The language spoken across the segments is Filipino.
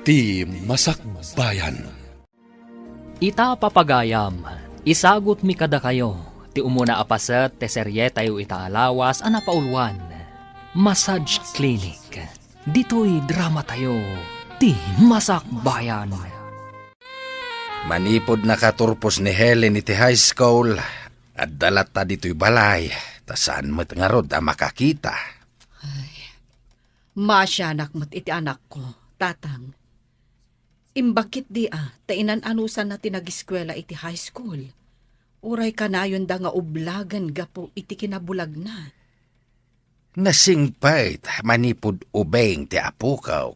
Ti Masakbayan. Ita papagayam, isagot mi kada kayo, ti umuna apaset te serye tayo itaalawas anapaulwan. Massage Clinic, dito'y drama tayo, ti Masakbayan. Manipod na katurpos ni Helen iti high school at dalat ta dito'y balay, ta saan mo't nga rod makakita. Masyanak mo't iti anak ko, tatang. Imbakit di tainan anusan na tinag-eskwela iti high school. Uray ka na yun da nga ublagan gapo iti kinabulag na. Nasingpait, manipod ubeng ti apukaw.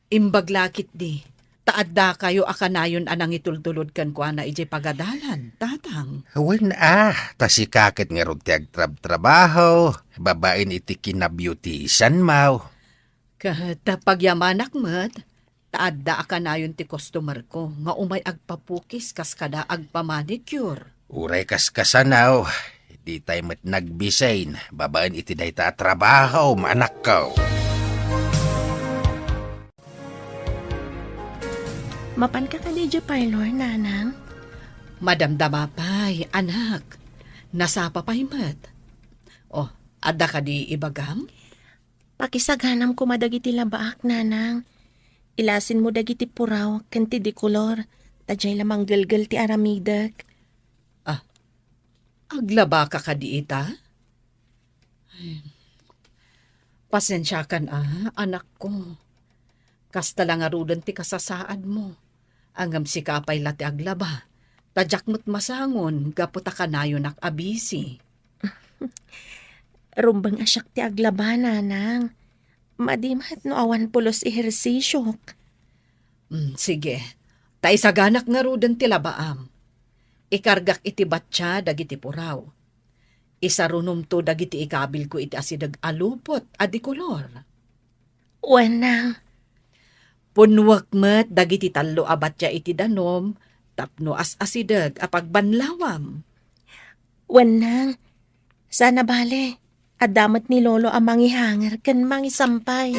Imbaglakit di, taadda kayo akanayon anang itultulod kan kwa na iti pagadalan, tatang. Wen ta si kakit nga rod ti agtrab-trabaho, babain iti kinabeautisan mau. Kahit pagyamanak mo't, taadda akanayon ti customer ko, nga umay agpapukis kas kada agpamanicure. Uray kaskasanaw, di tayo mat nagbisain, babain iti day ta trabaho, maanak ko. Mapan ka DJ Parlor, nanang? Madamdamapay, anak. Nasapa pa'y mat. Oh, adda ka di ibagam? Pakisaghanam ko madagiti labaak, nanang. Ilasin mo dagiti puraw, kanti di kolor, tajay lamang galgal ti aramidak. Aglaba ka di ita? Ay, pasensya kan anak ko. Kasta lang arudan ti kasasaad mo. Angam si kapay lati aglaba. Tadyak mo't masangon, gaputa ka na yun abisi. Rumbang asyak ti aglaba, nanang. Madimat no awan pulos ehersisyo. Sige, taisaganak nga rudan ti labaam. Ikargak iti batya dagiti puraw. Isarunom to dagiti ikabil ko iti asidag alupot adi kolor. Wanang. Punwak met dagiti talo abatya iti danom, tapno as asidag apagbanlawam. Wanang. Sana bale. Adamat ni Lolo ang mangihanger kan mangisampay.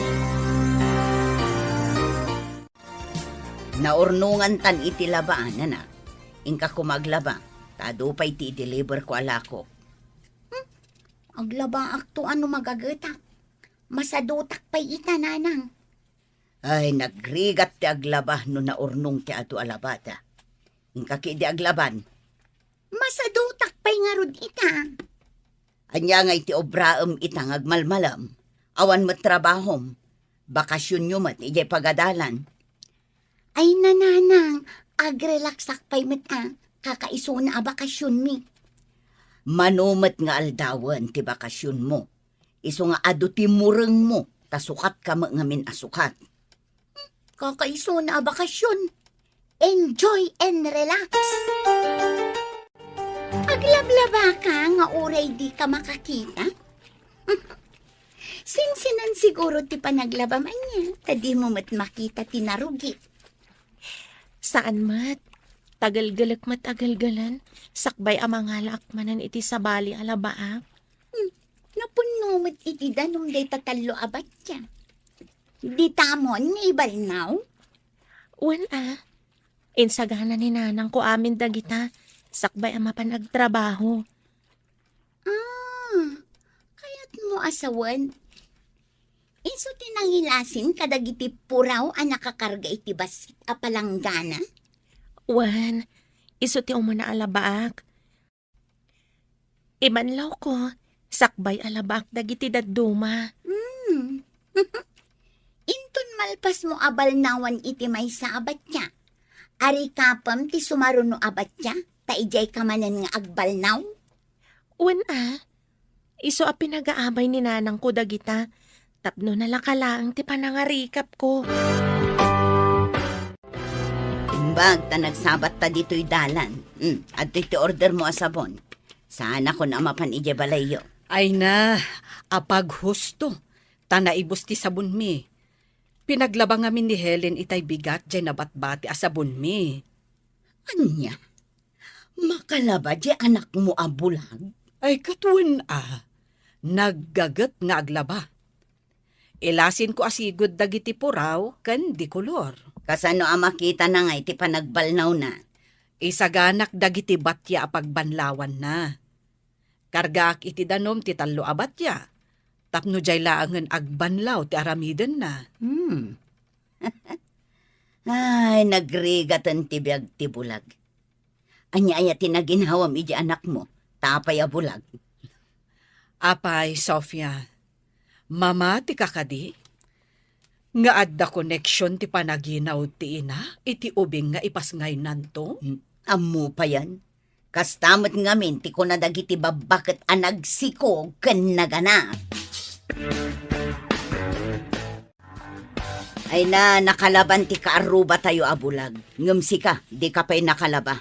Naurnungan tan iti labaan, na. Ingka kumaglaba, tado pa iti deliver ko alako. Aglaba akto ano magagatak. Masadutak pa ita, nanang. Ay, nagrigat ti aglaba no naurnong ti ato alabata. Ingka ki di aglaban. Masadutak pa nga rod ita. Anya nga iti obraem itang agmalmalam. Awan matrabahom. Bakasyon nyo mat ijay pagadalan. Ay nananang, agrelaksak pa'y mata. Kakaiso na bakasyon mi. Manumat nga aldawan ti bakasyon mo. Iso nga adu ti mureng mo. Tasukat ka ngamin asukat. Kakaiso na bakasyon. Enjoy and relax. Aglablaba ka nga uray di ka makakita? Sinsinan siguro ti panaglabaman niya. Tadi mo mat makita tinarugi. Saan mat? Tagal-galak mat agal-galan. Sakbay amangala akmanan iti sabali alabaak. Napuno mat iti danong day tatalo abat siya. Di tamon ni ibalnaw? Wan Insagana ni nanang ko amin dagita. Sakbay ang mapanagtrabaho. Kaya't mo asawan. Iso tinangilasin kadagiti puraw ang nakakarga iti basit apalanggana? Wan, iso ti umuna alabaak. Imanlaw ko, sakbay alabaak dagiti dadduma. Intun malpas mo abalnawan iti may sabat niya. Ari kapam ti sumaruno abat niya, taijay kamanan nga agbalnaw? Wan iso a pinagaabay ni nanang ko dagita. Tapno na lakalaang ti panangarikap ko. Imbag ta nagsabat ta dito'y dalan. At iti order mo asabon. Sana ko na mapan ije balayo. Ay na, apag husto. Tanaibos ti sabon mi. Pinaglabang amin ni Helen itay bigat dyan nabatbati asabon mi. Anya? Makalaba di anak mo abulag? Ay katuan naggagat nga aglaba. Ilasin ko asigod dagiti puraw ken di kolor. Kasano ang makita na nga iti panagbalnaw na. Isaganak dagiti batya a pagbanlawan na. Kargaak iti danom ti tallo a batya. Tapno jay laangen agbanlaw ti aramiden na. Ay, nagrigatan ti biag ti bulag. Anya tinaginhawam iti anak mo, tapay a bulag. Apay, Sofia, mama ti kakadi? Nga adda connection ti panaginaw ti ina, iti ubing nga ipasngay nanto? Ammo pa yan. Kastamot ngamin ti ko na dagiti babakit anagsiko ken naganap. Ay na, nakalaban ti kaaruba tayo abulag. Ngamsi ka, di ka pa'y nakalaba.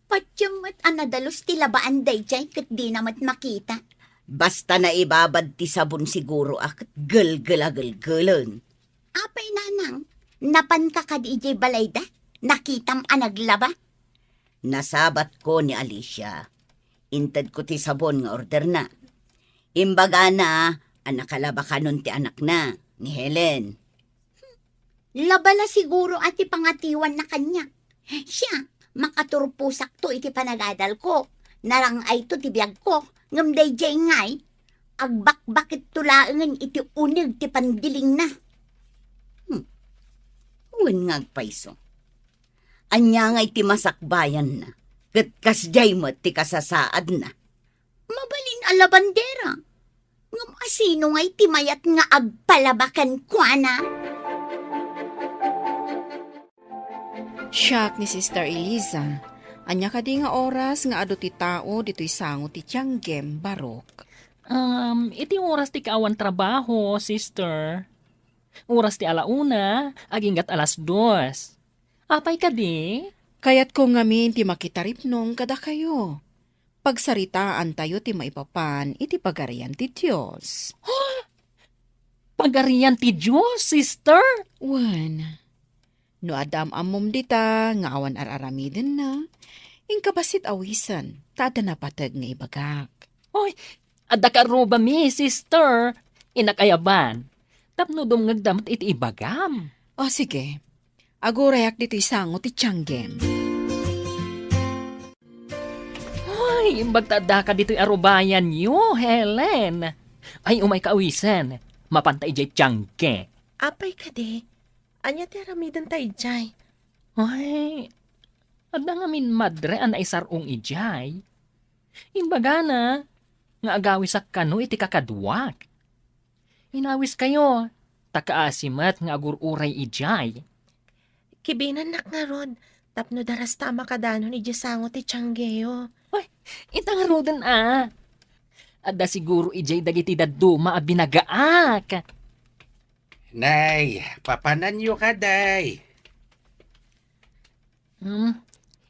Patyamat anadalos ti labaan day jay kat di namat makita. Basta na ibabad ti sabon siguro ak gelgela-gelgelan. Apay nanang, napan ka di jay balayda? Nakitam anaglaba? Nasabat ko ni Alicia. Intad ko ti sabon nga order na. Imbaga na, anakalaba ka nun ti anak na, ni Helen. Labala siguro ati pangatiwan na kanya. Siya, makaturpusak to iti panagadal ko. Narang ay to ti biyag ko. Ngamday jay ngay. Agbakbakit tulaangan iti unig ti pandiling na. Uwan ngagpaiso. Anya ngay ti masakbayan na. Gatkas jay mo ti kasasaad na. Mabalin ala bandera. Ngam asino ngay ti mayat nga agpalabakan kwa na. Siyak ni Sister Eliza. Anya ka di nga oras nga ado ti tao dito'y sango ti Tianggem, Barok. Iti oras ti kaawan trabaho, sister. Oras ti alauna, agingat 2:00. Apay ka di? Kaya't ko ngamin ti makitaripnong kada kayo. Pagsaritaan tayo ti maipapan iti pagarian ti Diyos. Pagarian ti Diyos, sister. Wan, no adam amom dita nga awan araramiden na, ingkabasit awisan, tada na patag nga ibagak. Hoy, adda ka roba mi, sister. Inakayaban. Tapno dumngagdamat iti ibagam. O sige, agurayak dito'y sango ti Tianggem. Ay, imbagtada ka dito'y arubayan yo, Helen. Ay, umay kaawisan. Mapantay jay tiyangke. Apay ka di. Anya ti aramidan tayo jay. Ay, adda nga min madre an naisarong ijay. Imbaga na, nga agawis ak kano iti kakadwak. Inawis kayo, takaasimat nga agururay ijay. Kibinan nak nga rod. Tapno daras tama kadano ni Diyasango ti Tianggeyo. Itang rodan Adda siguro ijay dagiti daduma a binagaak. Nay, papanan nyo ka, day.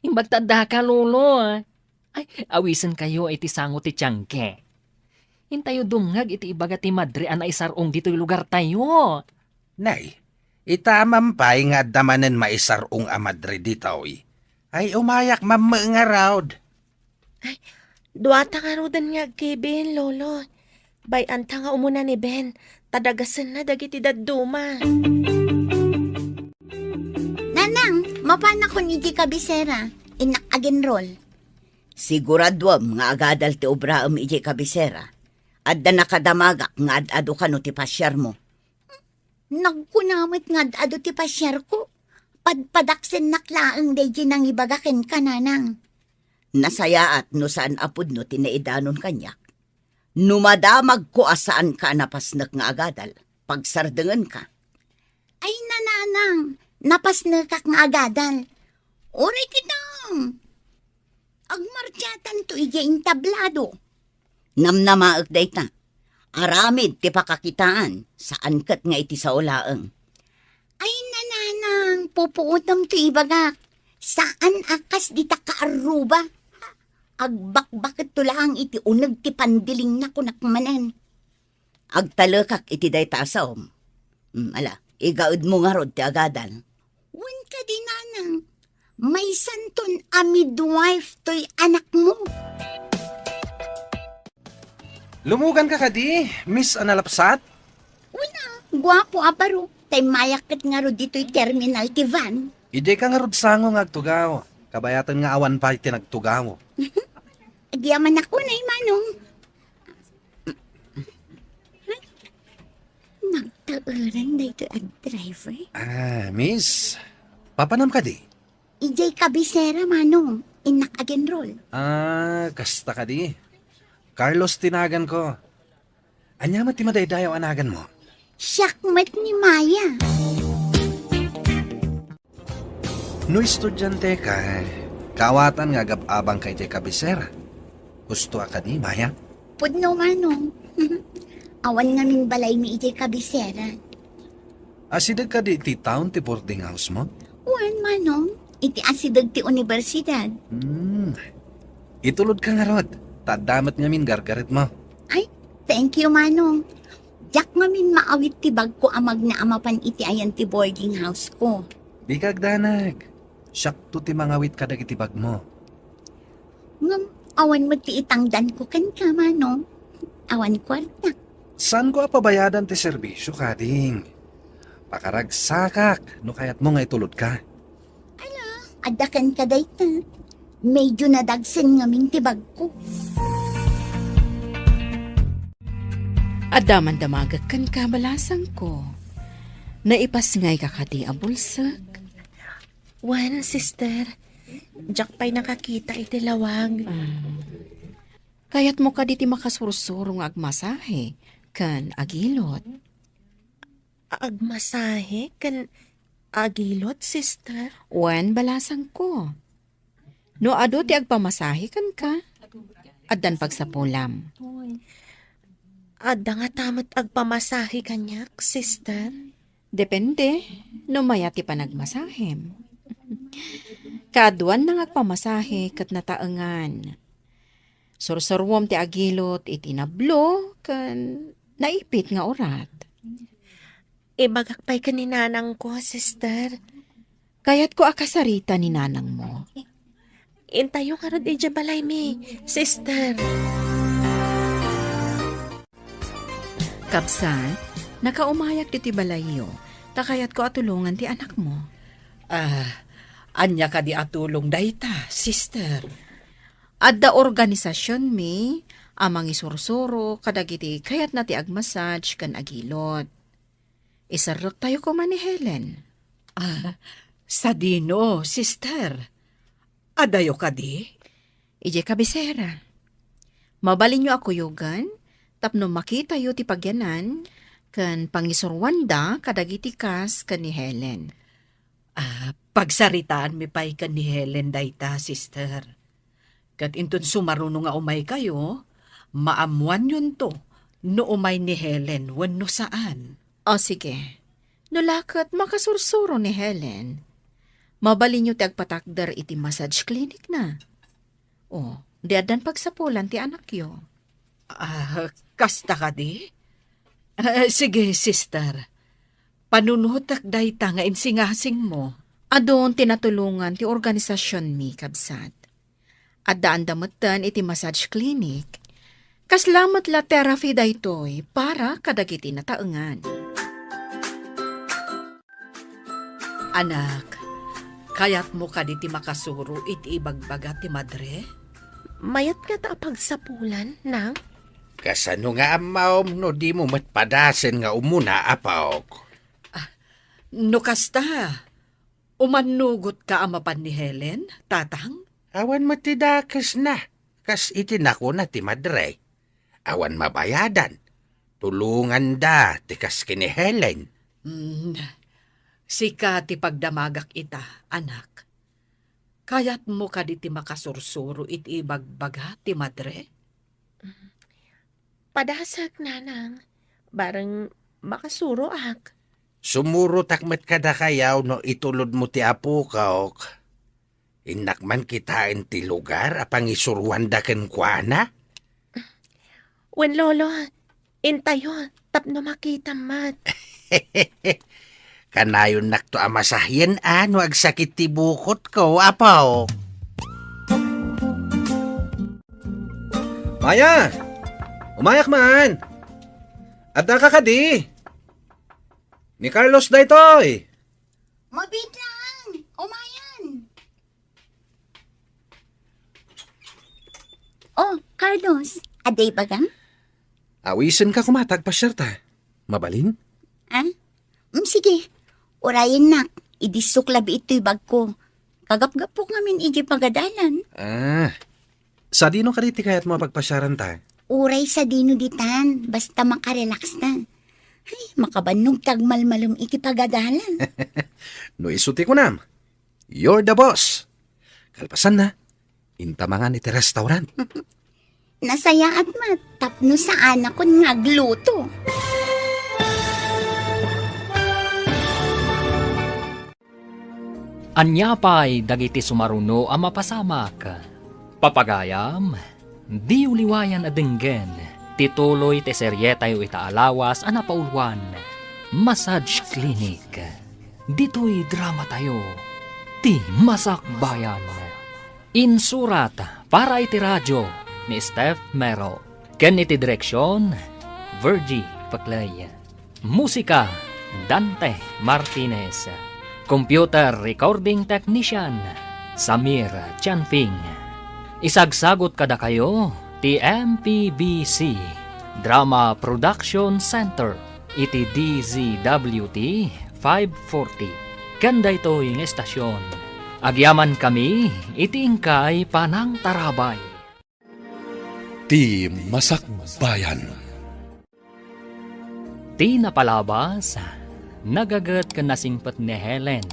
Imbagtada ka, lolo. Ay, awisan kayo iti sango ti tiyangke. Hintayo dumngag iti ibaga ti madre an naisarong dito'y lugar tayo. Nay, itamampay nga damanen maisarong amadre ditoy. Ay umayak mamma nga raud. Duwata nga rodan nga kibin, lolo. Bayanta nga umuna ni Ben. Tadagasan na dagiti daduma. Nanang, mapana ko ni di kabisera. Inak agenrol. Siguradwam nga agadal ti obraam iji kabisera. Adda nakadamagak nga ad-ado ka no ti pasyar mo. Nagkunamit nga ad-ado ti pasyar ko. Padpadaksen naklaang deji nang ibagakin ka, nanang. Nasayaat no saan apod no tinaidanon kanyak. Numadamag ko asaan ka napasnak nga agadal. Pagsardengan ka. Ay nananang, napasnakak nga agadal. Oray kitang. Agmartyatan to iyaing tablado. Namnamaak day ta. Aramid ti pakakitaan. Saan kat nga iti sa ulaang. Ay nananang, pupuutam to ibagak. Saan akas di ta kaaruba? Agbakbakit to lang iti unag ti pandiling na kunakmanan. Agtalakak iti day tasaom. Ala, igaud mo nga rod ti agadal. Wan ka di nanang. May santon a midwife to'y anak mo. Lumugan ka kadi, Miss Analapsat? Guwapo aparo. Tay mayakit nga ro dito'y terminal ti van. Ije ka nga rod sango nga agtugaw. Kabayatan nga awan pa tinagtugaw. Agyaman ako na Manong. Nagtauran na ito ang driver. Miss, papanam ka di? Ijay kabisera Manong. Inak again roll. Kasta ka di. Carlos tinagan ko. Anya mati madaydayaw anagan mo. Siyakmat ni Maya. No estudyante ka, kawatan nga gababang kay Jay Kabisera. Gusto ka di, Maya? Pudno Manong. Awan nga min balay mi ijay kabisera. Asidag ka di ti town ti boarding house mo? Wan Manong. Iti asidag ti universidad. Itulod ka nga rod. Tadamat nga min gargarit mo. Ay, thank you Manong. Jak nga min maawit ti bag ko amag na amapan iti ayan ti boarding house ko. Di kagdanag. Siyak to ti mangawit ka dagiti bag mo. Ngam, awan mo ti itangdan ko kan ka Manong. Awan kwarta. Saan ko apabayadan ti serbisyo kading? Pakaragsakak, no kayat mo nga itulod ka. Adakan ka dayta. Medyo nadagsan nga min ti bag ko. Adaman damagak kan kabalasang ko. Naipasngay ka kati a bulsak. Wan, sister. Diyak pa'y nakakita iti lawag. Kayat mo ka diti makasursurong agmasahe kan agilot. Agmasahe kan agilot, sister. Wan balasang ko. No ado ti agpamasahe kan ka. Addan pagsapulam. Adda nga tamat agpamasahe kanyak, sister. Depende. No maya ti panagmasahem. Kaduan nang agpamasahe kat nataengan. Sursurwom ti agilot iti nablo kan naipit nga orat. Ibagak pa'y kaninanang ko, sister. Kayat ko akasarita ni nanang mo. Intayo nga rod ija balay mi, sister. Kapsan, nakaumayak ti balayo. Takayat ko atulungan ti anak mo. Anya ka di atulong dayta, sister. Adda organisasyon mi, amang isursuro, kadagiti kayat na ti agmassage kan agilot. Isarot tayo ko man ni Helen. Sa dino, sister. Adayo ka di? Ije kabisera. Mabalin nyo ako yugan, tapno makita yu ti pagyanan, kan pangisurwanda kadagiti kas kan ni Helen. Pagsaritaan mi pa'y ka ni Helen dayta, sister. Kat inton sumaruno nga umay kayo, maamuan yun to, no umay ni Helen, wano saan. O sige, nulakat makasursuro ni Helen. Mabalin nyo ti agpatakdar iti massage clinic na. O, diadan pagsapulan ti anak yo. Kasta ka di? Sige, sister. Panunutak dayta nga insingasing mo. Adon tinatulungan ti organisasyon mi, kabsat. Adaan damutan iti massage clinic. Kaslamat la therapy daytoy para kadagiti nataengan. Anak, kayat mo ka di ti makasuro iti ibagbaga ti madre? Mayat nga ta pagsapulan, nang? Kasano nga amaom no di mo matpadasen nga umuna apawk. No kasta, umanugot ka amapan ni Helen, tatang? Awan matidakas na, kas itinako na ti madre. Awan mabayadan. Tulungan da, tikas kini Helen. Sika ti pagdamagak ita, anak. Kayat mo ka di ti makasursuro iti ibagbaga ti madre? Padasag, nanang. Barang makasuro ak. Sumuro takmet kada kayaw no itulod mo ti apo kaok. Inakman kitain ti lugar apang isurwan da ken kuana? Wen lolo, intayo, tapno makita mat. Kanayon nakto amasahyen ano agsakit ti bukot ko, apaw. Maya! Umayak man! Adda ka kadi! Ni Carlos daytoy. Mabit lang! Umayan! Oh, Carlos, aday bagang? Awisin ka kumatag pasyar ta. Mabalin? Ah? Sige, urayan nak. Idisuklabi ito'y bag ko. Kagap-gapok ngamin iji pagadalan. Sa dino ka diti kaya't mapagpasyaran ta? Uray sa dino ditan, basta makarelax na. Ay, makabannog tagmalmalum iti pagadalan. No isuti ko nam. You're the boss. Kalpasan na. Intamangan iti restaurant. Nasaya at matapno sa anak ko nga gluto. Anyapay dagiti sumaruno a mapasamak. Papagayam, di uliwayan adenggen, tituloy te seryetayo itaalawas a napaulwan. Massage Clinic. Dito'y drama tayo. Ti Masakbayan. Insurat para iti radyo ni Steph Mero. Ken iti direksyon, Virgie Paclay. Musika, Dante Martinez. Computer Recording Technician, Samir Chanfing. Isagsagot kada kayo, TMPBC, Drama Production Center, iti DZWT 540. Kanda ito yung estasyon. Agyaman kami, iti ingkay Panang Tarabay. Ti Masakbayan. Ti napalabas, nagagat kan nasingpet ni Helen.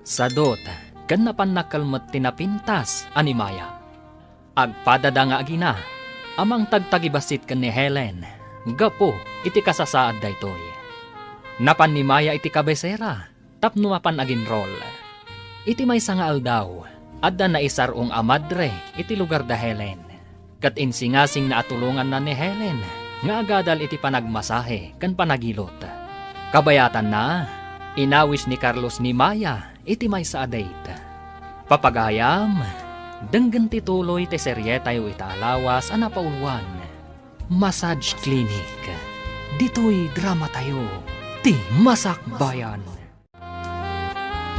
Sadot, kan napanakalmat tinapintas animaya. Agpadada nga agina, amang tagtagibasit kan ni Helen. Gapo, iti kasasaad daytoy. Napan ni Maya iti kabesera, tapno mapan agin roll. Iti may sangaal daw, adda na isarong amadre iti lugar da Helen. Kat insingasing na atulungan na ni Helen, nga agadal iti panagmasahe kan panagilot. Kabayatan na, inawis ni Carlos ni Maya, iti may sa adate. Papagayam, denggan tituloy te seryetayo italawas anapaulwan. Massage Clinic. Dito'y drama tayo, ti Masakbayan.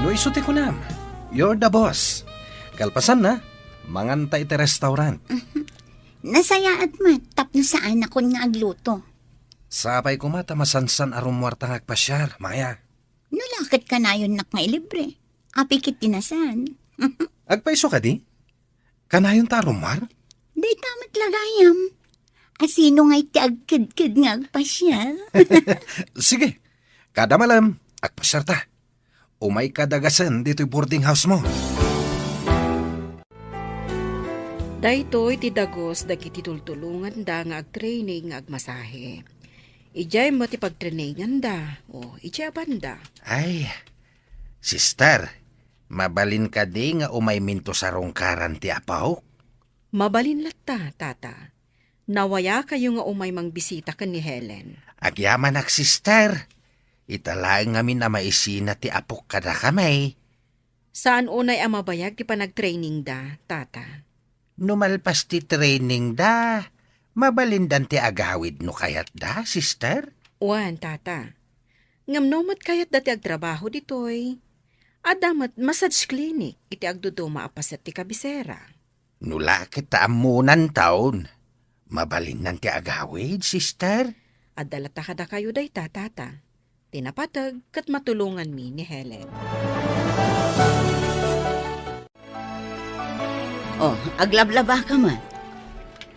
No isuti ko nam. You're the boss. Kalpasan na. Manganta iti restaurant. Nasaya at matapno sa anak ko nga agluto. Sapay ko mata masansan arumwarta nga agpasyar, Maya. Nulakit ka na yun nak nga ilibre. Apikit tinasan. Agpaiso ka di? Kanayon ta arumwar? Day tamat lagayam. Asino nga iti agkid-kid nga agpasyal. Sige. Kada malam, agpasyar ta. Umay kadagasan dito'y boarding house mo. Daytoy ti dagos dagiti tultulungan da nga agtraining nga agmasahe. Ijay mo ti pagtrainingan da, o ijay banda. Ay, sister, mabalin ka di nga umay minto sa rongkaran ti apaw? Mabalin latta, tata. Nawaya kayo nga umay mang bisita ka ni Helen. Agyaman ak sister. Italaang ngamin na maisina ti apok kada kamay. Saan unay ang mabayag ti panagtraining da, tata? Numalpas ti training da. Mabalindan ti agawid no kayat da, sister? Uwan, tata. Ngamnomot kayat dati agtrabaho ditoy. Adamat massage clinic iti agduduma apaset ti kabisera. Nulakit ta amunan taon. Mabalindan ti agawid, sister? Adalata kada kayo day tata. Tinapatag kat matulungan mi ni Helen. Oh, aglablaba ka man.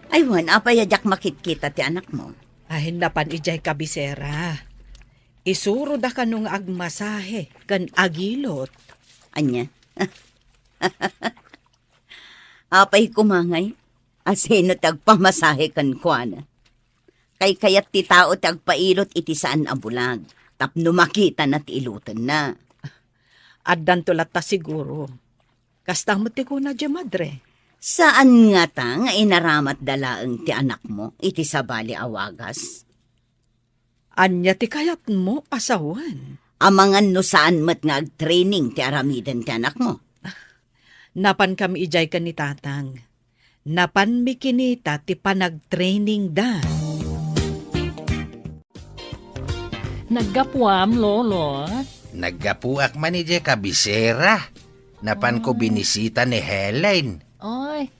Aywan, apayadyak makitkita ti anak mo. Ay, napan ijay kabisera. Isuro da ka nung agmasahe, kan agilot. Anya? Apay kumangay, asino tagpamasahe kan kuana. Kay kayat ti tao tagpailot iti saan abulag, tapno makita na ti ilutan na. Addan tulat ta siguro. Kastang mo ti ko na dya madre. Saan nga ta nga inaramat dalaang ti anak mo, iti sabali awagas? Anya ti kayat mo asawan. Amangan no saan mat nga ag-training ti aramiden ti anak mo. Napan kami ijay ka ni tatang. Napan mi kinita ti panag-training da. Naggapuam, lolo. Naggapuak man ni Jay kabisera. Napan ko binisita ni Helen. Oy,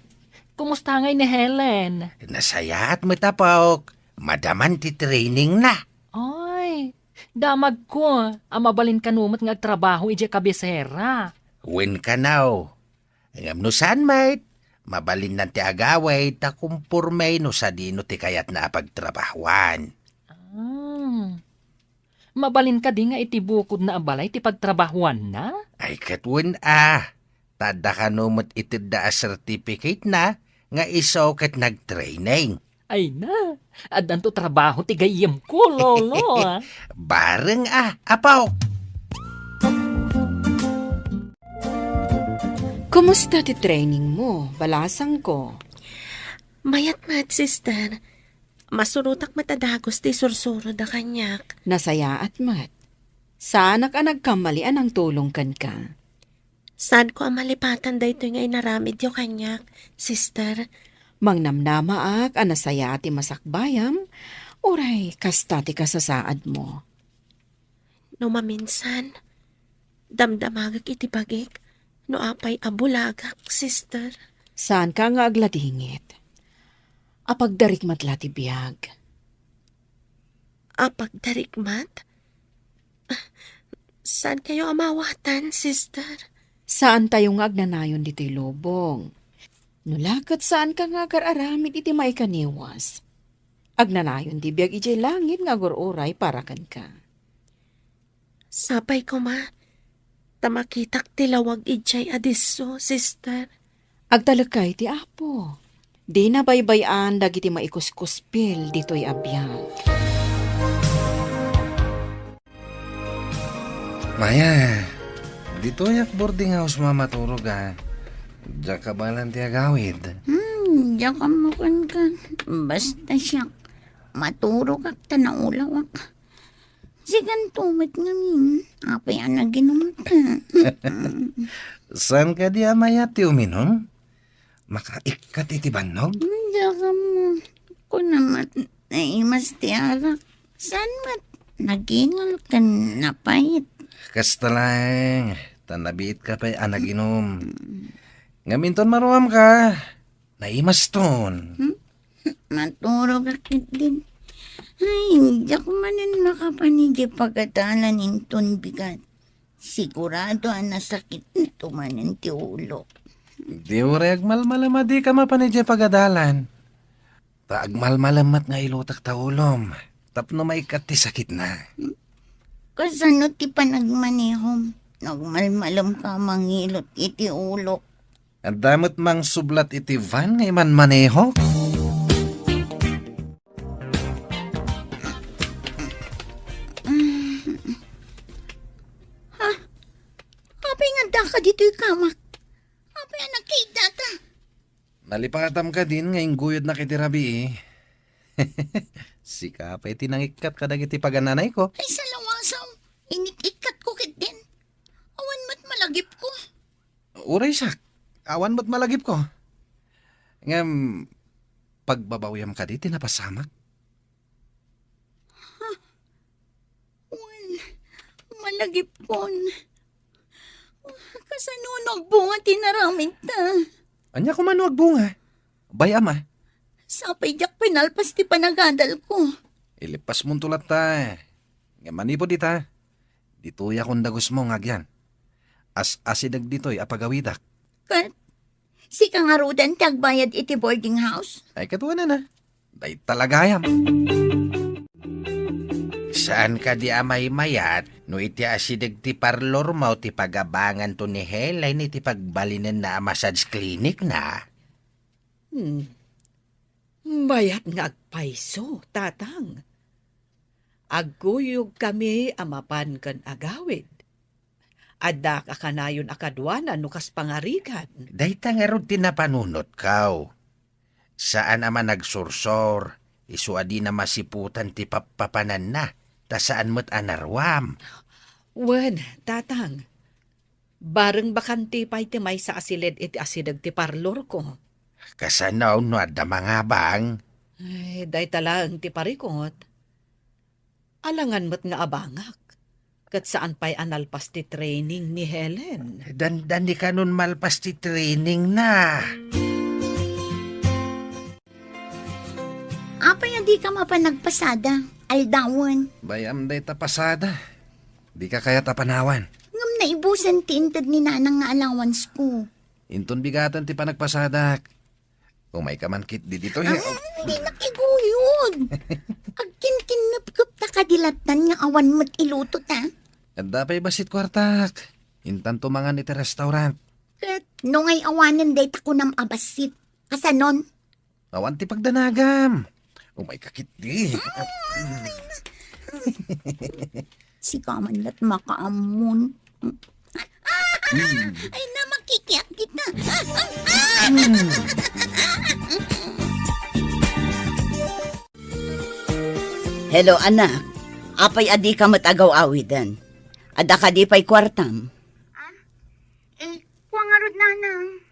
kumusta ngay ni Helen? Nasayaat mo tapok. Madaman ti training na. Oy, damag ko. Mabalin kanumot nga trabaho ije kabisera. Win ka now. Ngam no saan mate? Mabalin nan ti agaway ta kumpurmay no sa dino ti kayat na pagtrabahuan. Mabalin ka di nga iti bukod na abalay ti pagtrabahuan na? Ay katwin Tada ka numot itid da a certificate na nga iso kat nag-training. Ay na, adan to trabaho ti gayem ko, lolo. Bareng apaw. Kumusta ti training mo? Balasang ko. Mayat sister. Masurutak matadagos ti sursuro da kanyak. Nasaya at mat. Sana ka nagkamalian ang tulong kan ka. Saan ko ang malipatan da ito ngay naramid yung kanyak, sister? Mangnamnama ak anasaya ti masakbayam, uray kasta ti kasasaad mo. No maminsan, damdamagak iti bagik, no apay abulagak, sister. Saan ka nga agladingit? Apagdarikmat lati biyag. Apagdarikmat? Saan kayo amawatan, sister? Saan tayo nga agnanayon dito'y lobong? Nulakat saan ka nga agararamid iti may kaniwas? Agnanayon di biyag ijay langit nga gururay para kan ka. Sabay ko ma, tamakitak tilawag ijay adiso, sister. Agtalakay ti apo. Di na baybayan dagiti maikuskuspil dito'y abiyag. Maya, dito yak boarding house mamaturog Diyan ka ba lang ti agawid? Diyan ka mo kan. Basta siya. Maturog ak tanaulaw ak. Sigan tumit ngamin. Apay ang naginom ka. Saan ka di amaya ti uminom? Makaikat iti banog? Diyan ka mo. Kung naman naimas ti arak. Saan mat? Nagingal ka napait. Kasta lang. Tanabit ka pa anaginom. Ngaminton maruam ka. Naimas ton. Maturog ak din. Ay, hindi ko manin makapanigi pagkatalan inton bigat. Sigurado ang nasakit nito manin ti ulo. Di ure agmalmalam di ka mapanidya pagadalan. Ta agmalmalamat nga ilutak ta ulom. Tapno maikat ti sakit na. Kasano ti panagmanihom? Nagmalmalam ka mangilot iti ulo. Ang damot mang sublat iti van ngay man maneho. Apay nga da ka dito'y kamak. Apay nga nakita ta. Nalipatam ka din ngayong guyod na kitirabi Sika pa tinangikat ka dagiti pagananay ko. Ay salawasaw. Inikikat ko kit din. Awan mat malagip ko. Uray sak. Awan mo't malagip ko. Ngam, pagbabawyam ka di, tinapasamak. Awan, malagip ko. Kasano nagbunga tinaramid ta. Anya ko manuag bunga. Bayam Sapay jak pinalpas ti panagadal ko. Ilipas mong tulat ta. Nga manipo di ta. Ditoy akong dagos mo ngagyan. Asidag ditoy apagawidak. Kat, si kangarudan tagbayad iti boarding house. Ay katuwa na. Day talagayam. Saan ka di amay mayat? No iti asidag ti parlor mo ti pagabangan to ni Helen iti pagbalinan na massage clinic na. Bayat nga agpaiso, tatang. Agkuyog kami amapan kan agawid. Adda ka kanayon akadwanan nukas pangarigan. Dayta nga ron tinapanunot kaw. Saan ama nagsursor, isuadi na masiputan ti papapanan na, ta saan mo't anarwam. Wen, tatang. Bareng bakanti pa'y ti may sa asilid iti asidag ti parlor ko. Kasanaw no adda mga bang. Ay, day talang ti parikot. Alangan mo't nga abangak. Kat saan pa'y analpas ti training ni Helen? Dan di ka nun malpas ti training na. Apay di ka mapanagpasada. Aldawan. Bayam day tapasada. Di ka kaya tapanawan. Ngam na ibusan ti intad ni nanang nga allowance ko. Inton bigatan ti panagpasadak. Kung may kamankit di dito. Hindi nakiguyod. Agkin-kinapkup ta kadilatan nga awan mo't iluto ta. At dapay basit kwartak. Intan tumangan iti restaurant. Kat nung ay awanan day ta ko nam abasit. Kasanon? Awan ti pagdanagam. May kakit di. Si kaman lat makaamon. Ay na makikiyak kita. Hello anak. Apay adi ka matagaw-awidan. Ada ka di pa'y kwartam. Kuwangarod nanang.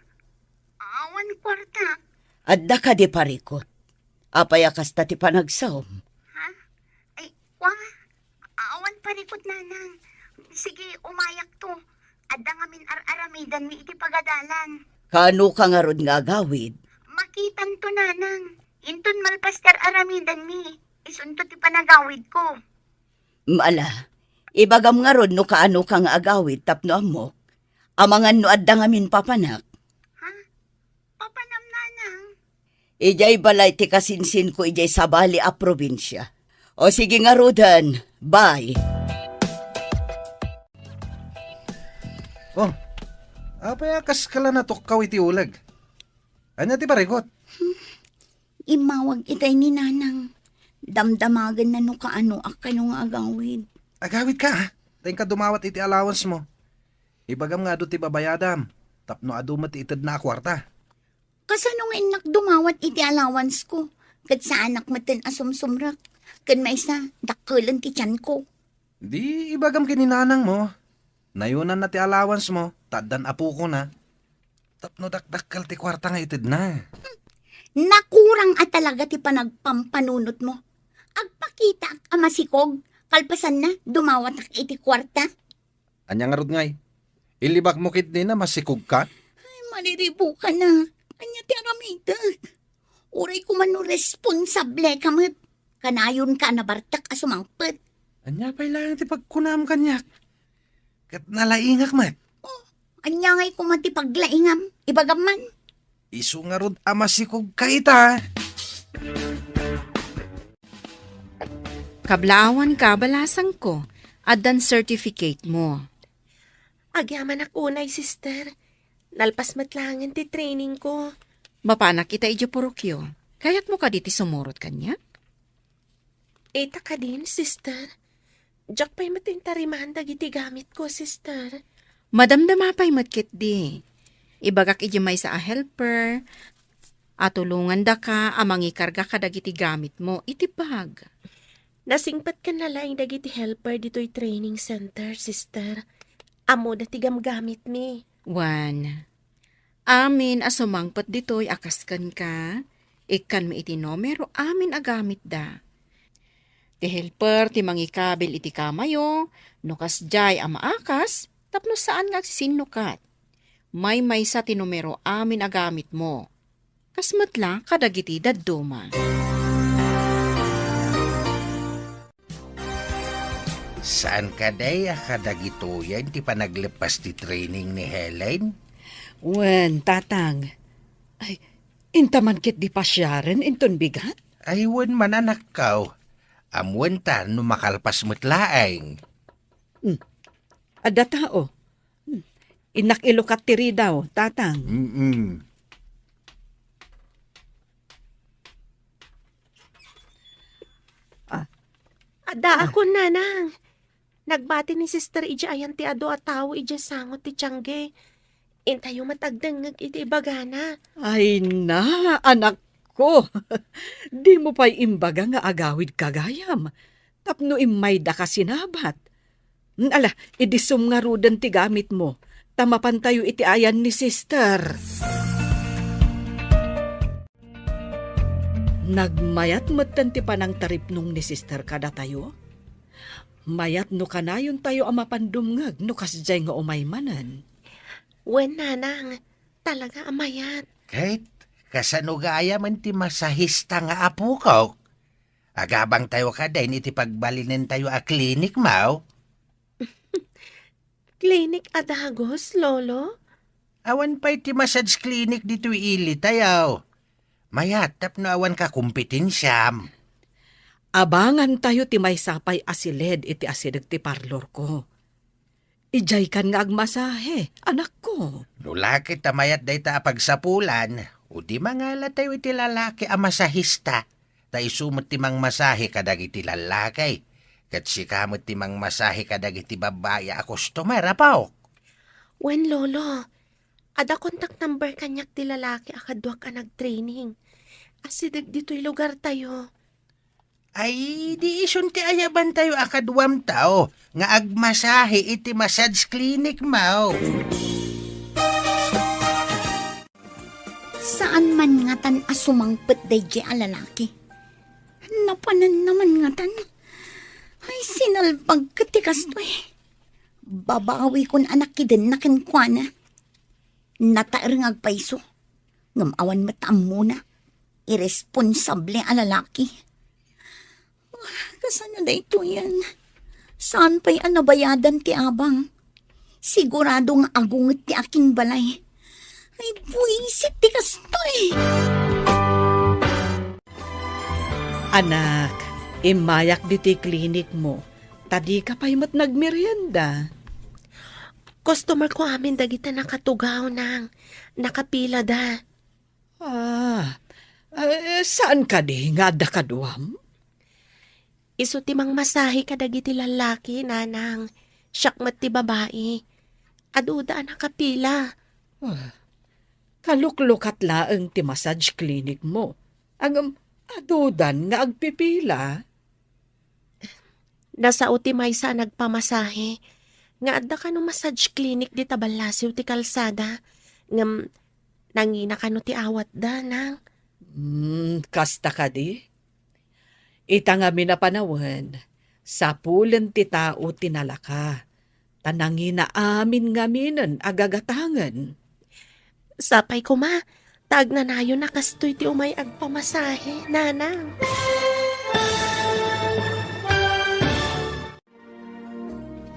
Awan kwarta. Ada ka di parikot. Apay akas ta ti panagsaw. Awan parikot nanang. Sige, umayak to. Adda ngamin ar-aramidan mi iti pagadalan. Kano ka nga rod nga agawid? Makitan to nanang. Intun malpaster aramidan mi. Isunto ti panagawid ko. Maala, ibagam nga rod no kaano ka nga agawid tapno amok. Amangan no adda ngamin papanak. Papanam nanang. Ijay balay ti kasinsin ko ijay sabali a probinsya. O sige nga rodan, bye. Oh, apay akas kala na tukkaw iti ulag. Anya ti parikot? Imawag itay ni nanang. Damdamagan na no kaano akano nga agawid. Agawid ka ha? Tayong ka dumawat iti allowance mo. Ibagam nga do ti babayadam. Tapno adu mo ti itad na kwarta. Kasano nga inak dumawat iti allowance ko? Kat sa anak matin asumsumrak. Kan may isa, dakkelan ti tiyan ko. Di ibagam kininanang mo. Nayunan na ti allowance mo. Taddan apo ko na. Tapno dakdakkal ti kwarta nga itid na. Nakurang at talaga ti panagpampanunot mo. Agpakita ak amasikog. Kalpasan na, dumawat ak iti kwarta. Anya nga rod ngay. Ilibak mo kit na masikog ka. Ay, maliribo ka na. Anya ti aramida. Uray ko man no responsable ka mat. Kanayon ka na bartak asumangpet. Anya pa'y lang ti pagkunam kanyak. Kat nalaingak mat. Anya ngay ko mati paglaingam. Ibagaman. Isu nga rod amasikog ka ita. Kablawan ka, balasang ko. Adan certificate mo. Agyaman ako unay, sister. Nalpas matlangan ti training ko. Mapanak kita idyo purukyo. Kayat mo ka diti sumurot kanya? Eta ka din, sister. Diyak pa'y matintariman dagiti gamit ko, sister. Madamdama pa'y matkit di. Ibagak idyo may sa a helper. Atulungan da ka, amang ikarga ka dagiti gamit mo, itibag. Nasingpat ka na lang dagiti helper dito'y training center, sister. Amo dati gamgamit mi. Wan. Amin asumangpat dito'y akaskan ka. Ikan mi iti numero amin agamit da. Ti helper ti mangikabil iti kamayo. Nukas jay amaakas. Tapno saan nga sinukat. May sa ti numero amin agamit mo. Kasmatla kadagiti dadduma. Saan ka day akadagito yan ti panaglepas ti training ni Helen? Wen, tatang. Ay, intaman kit di pasyaren, inton bigat? Aywan man anak kaw. Amwan ta no makalpas mo't laeng. Ada tao. Inak ilukat tiri daw, tatang. Ada ako, nanang. Nagbati ni sister ija ayan ti ado at tao ija sangot ti tiyangge. Intayo matagdangag iti bagana. Ay na, anak ko. Di mo pa'y imbaga nga agawid kagayam. Tapno imay da ka sinabat. Ala, idisum nga rudan ti gamit mo. Tamapan tayo iti ayan ni sister. Nagmayat matan ti panang tarip nung ni sister kada tayo. Mayat no kanayon tayo ang mapandumngag no kasjay nga umay manan. Wen nanang, talaga amayat. Kahit kasanugaya man ti masahista nga apo ko. Agabang tayo ka din iti pagbalinin tayo a klinik mau. Klinik adagos, lolo? Awan pa iti massage clinic dito ili tayo. Mayatap no awan ka kumpetensyam. Abangan tayo ti may sapay asiled iti asidag ti parlor ko. Ijay kan nga agmasahe, anak ko. Lulaki tamayat day ta pagsapulan. O di mangala tayo iti lalaki a masahista. Ta isumot ti mang masahe kadag iti lalaki. Kat sikamot ti mang masahe kadag iti babae a customer apaw. Wen, lolo? Ada contact number kanyak ti lalaki akadwa ka nag-training. Asidag dito'y lugar tayo. Ay, di isun ti ayaban tayo akadwam tao. Nga agmasahe iti massage clinic mau. Saan man nga tan asumangpet day di alalaki? Napanan naman nga tan. Ay, sinalpag katikas to eh. Babawi kon anak kiden na kinkwana. Natair nga agpaiso. Ngamawan mataam muna. Irresponsable alalaki. Kasano na ito yan? Saan pa'y anabayadan ti abang? Sigurado nga agunget ti aking balay. Ay, buisit ti kasto eh. Anak, imayak di ti klinik mo. Tadi ka pa'y mat nagmerienda. Customer ko amin dagita nakatugaw nang. Nakapila da. Saan ka di nga da kaduam? Isu ti mang masahe ka dagiti lalaki, nanang. Syakmat ti babae. Aduda nakapila. Kaluklukat laeng ti massage clinic mo. Ang adudan nga agpipila. Nasa uti may sa nagpamasahe. Nga adda ka no massage clinic di tabalasiw ti kalsada. Ngam nangina ka no ti awat da, nang. Kasta ka di? Ita nga minapanawan, sa pulen ti tao tinalaka. Tanangin na amin nga minan agagatangan. Sapay ko ma, tag na nayo nakastoy ti umay agpamasahe, nanang.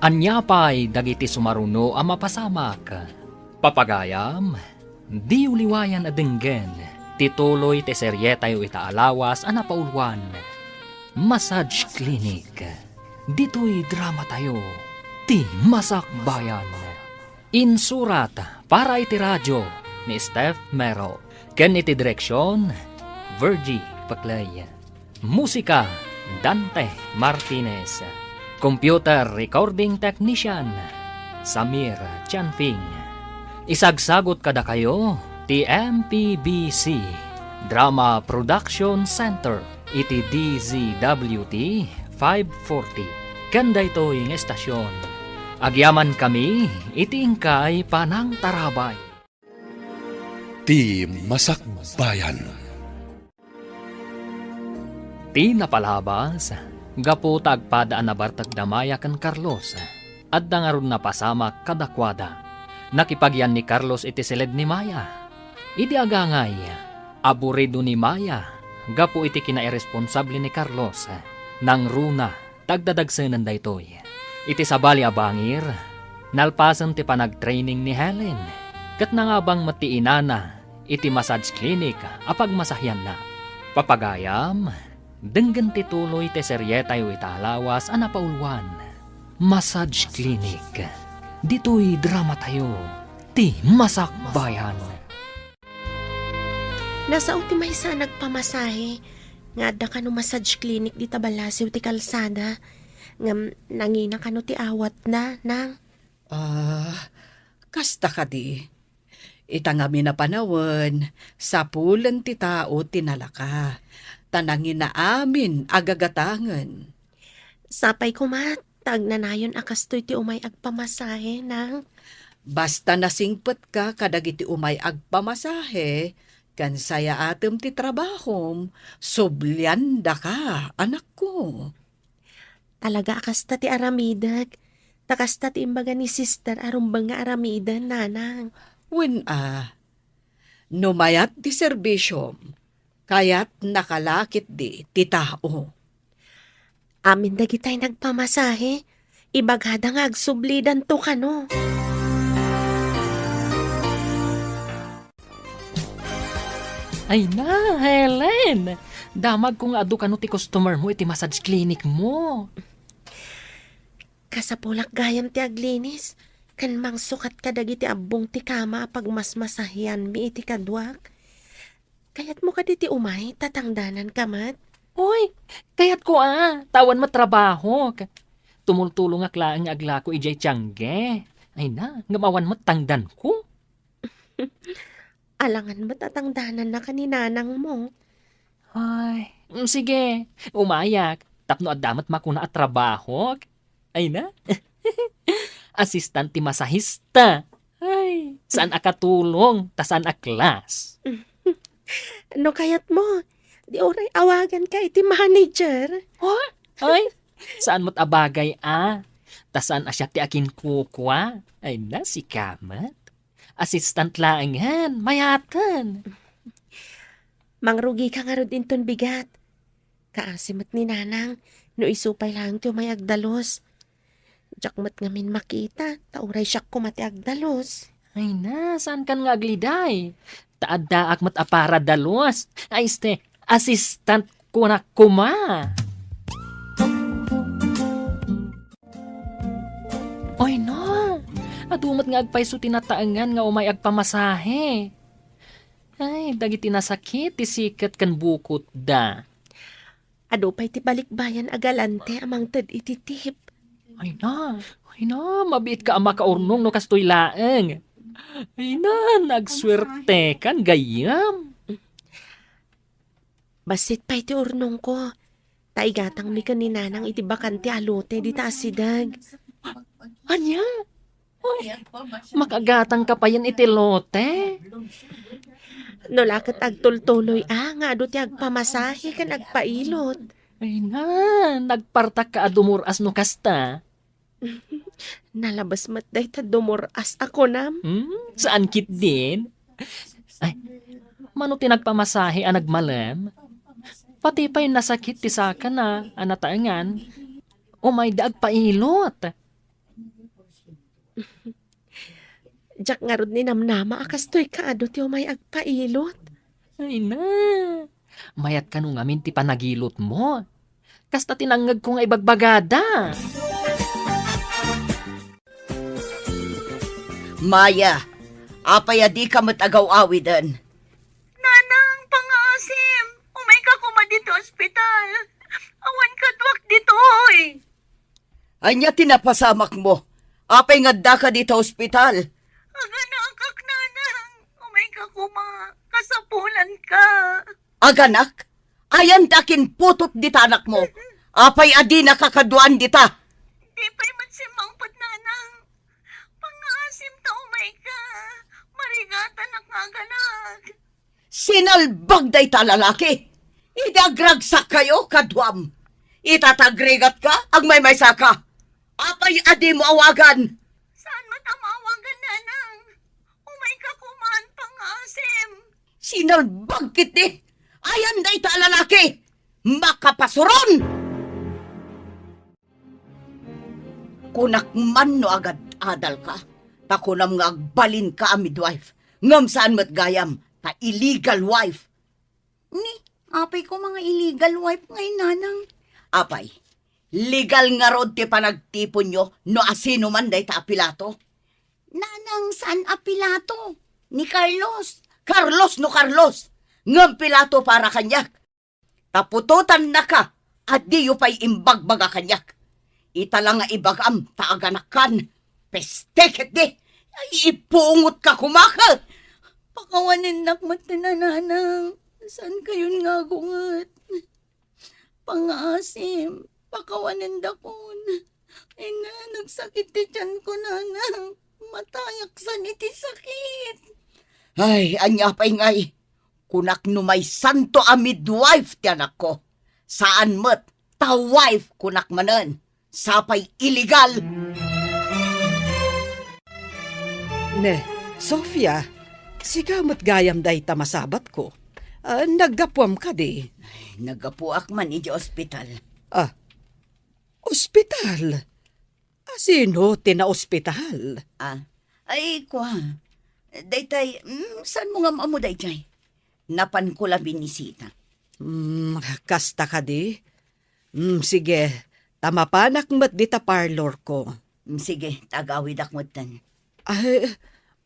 Anyapay dagiti sumaruno a mapasamak. Papagayam, di uliwayan adenggen, tituloy ti serye tayo itaalawas a napaulwan. Massage Clinic. Dito'y drama tayo. Ti Masakbayan. Insurat para iti radyo ni Steph Mero. Ken iti direksyon, Virgie Paclay. Musika, Dante Martinez. Computer Recording Technician, Samir Chanfing. Isagsagot kada kayo, ti MPBC Drama Production Center. Iti DZWT 540. Kanda ito yung estasyon. Agyaman kami, iti ingkay panang tarabay. Ti Masakbayan. Ti napalabas, gapu tagpadaan na bartag damaya kan Carlos. At dangarun na pasama kadakwada. Nakipagyan ni Carlos iti silid ni Maya. Idi agangay, aburido ni Maya. Gapo iti kinairesponsable ni Carlos. Nang runa, tagdadagsanan da ito'y. Iti sabali abangir, nalpasan ti panag-training ni Helen. Kat nangabang matiinana, iti massage clinic, apag masahyan na. Papagayam, denggan ti tuloy ti serye tayo italawas anapaulwan. Massage clinic. Dito'y drama tayo, ti Masakbayan. Nasa uti may sa nagpamasahe. Nga adda ka no massage clinic di tabalasiw ti kalsada. Ngam nangina ka no ti awat na, nang. Kasta ka di. Ita nga minapanawan, sa pulen ti tao tinalaka. Tanangin na amin agagatangan. Sapay ko ma, tag na nayon akastoy ti umay agpamasahe, nang. Basta nasingpet ka kadagiti umay agpamasahe, kan saya atem ti trabahom, sublianda ka, anak ko. Talaga akasta ti aramidag. Takasta ti imbaga ni sister arumbang nga aramidan, nanang. When numayat di serbisyo, kaya't nakalakit di ti tao. Amin dagitay nagpamasahe. Ibagada nga agsublidan to kano. Ay na, Helen! Damag kung adu ka no ti customer mo iti massage clinic mo. Kasapulak gayam ti aglinis. Kan mang sukat ka dagiti abong ti kama pag mas masahiyan mi iti kadwak. Kayat mo ka diti umay, tatangdanan ka mat. Hoy, kayat ko tawan matrabaho. Tumultulong akla ang agla ko ijay tiyangge. Ay na, ngamawan mo tangdan ko. Alangan mo tatangdanan na kaninanang mo. Ay, sige, umayak. Tapno at damat makuna at trabaho. Ay na, assistant ti masahista. Ay, saan akatulong, ta saan aklas. Ano kayat mo? Di oray awagan ka iti manager. Ay, saan mo't abagay ta saan asya ti akin kukwa. Ay na, si Kamat. Assistant lang yan, mayatan. Mangrugi ka nga rin ton bigat. Kaasimat ni nanang, no isupay lang ti may agdalos. Jakmat ngamin makita, tauray siyak kumati agdalos. Ay na, saan kan nga agliday? Taaddaak mat apara dalos. Ay este, assistant ko na kuma. Ay na, adumat nga agpay so tinataangan nga umay agpamasahe. Ay, dagiti nasakit, tisikat kan bukot da. Ado pa'y ti balikbayan agalante amang tad ititip. Ay na, mabiit ka ama kaurnong no kastoy laeng. Ay na, nagswerte kan gayam. Basit pa'y ti urnong ko. Taigatang mi kaninanang iti bakante alote di taasidag. Anya? Ay, makagatang ka pa yan iti lote. No lakat agtultuloy nga ado ti agpamasahe kan agpailot. Ay na, nagpartak ka adumuras no kasta. Nalabas matday ta dumuras ako nam. Saan kit din? Ay, mano tinagpamasahe ang nagmalam? Pati pa yung nasakit ti saka na anataangan. Umay daag pailot. Jak nga rod ni namnama akastoy ka ado ti umay agpailot. Ay na, mayat ka nung amin ti panagilot mo. Kasta tinangag ko nga ibagbagada. Maya, apaya di ka matagaw-awidan. Nanang, pangaasim. Umay ka kuma dito ospital. Awan ka duwak dito, oy. Anya tinapasamak mo. Apay nga da ka dito ospital. Aganakak, nanang. Umay ka kuma. Kasapulan ka. Aganak, ayan dakin putot dita anak mo. Apay adi nakakaduan dita. Di pa'y matsimangpat, nanang. Pangaasim ta umay ka. Marigatan ak nga ganak. Sinalbag day ta lalaki. Idagragsak kayo, kadwam. Itatagrigat ka, ang may saka. Apay adi mo awagan. Saan matamawagan, nanang? Umay ka kumaan, pangaasim. Sinalbag kiti. Ayan day ta lalaki. Makapasuron! Kunak man no agad adal ka. Takunam nga agbalin ka a midwife. Ngam saan mat gayam, ta illegal wife. Ni, apay ko mga illegal wife ngay nanang. Apay, legal nga rod ti panagtipon nyo no asino man day ta apilato. Nanang saan apilato? Ni Carlos. Carlos no Carlos. Ngam pilato para kanyak. Tapututan na ka at di yu pa'y imbagbaga kanyak. Italang nga ibagam taaganakan. Pesteket di. Ay ipungot ka kumakal. Pakawanin nakmat na nanang. Saan kayon nga gungat? Pangasim, pakawanin dakon. Ay na, nagsakit ti tiyan ko nanang. Matayak sa iti sakit. Ay, anya pa'y ngay. Kunak no may santo a midwife ti anak ko. Saan mo't ta wife kunak manen. Sapay illegal! Ne, Sofia, sigamot gayam day tamasabat ko. Naggapwam ka di. Nagapuak man iti ospital. Ospital? Sino tina-ospital? Ay, kwa. Daytay, saan mo nga maamu daytay? Napan ko la binisita. Kasta ka di? Sige, tamapanak mat di ta parlor ko. Sige, tagawid akmutan. Ay,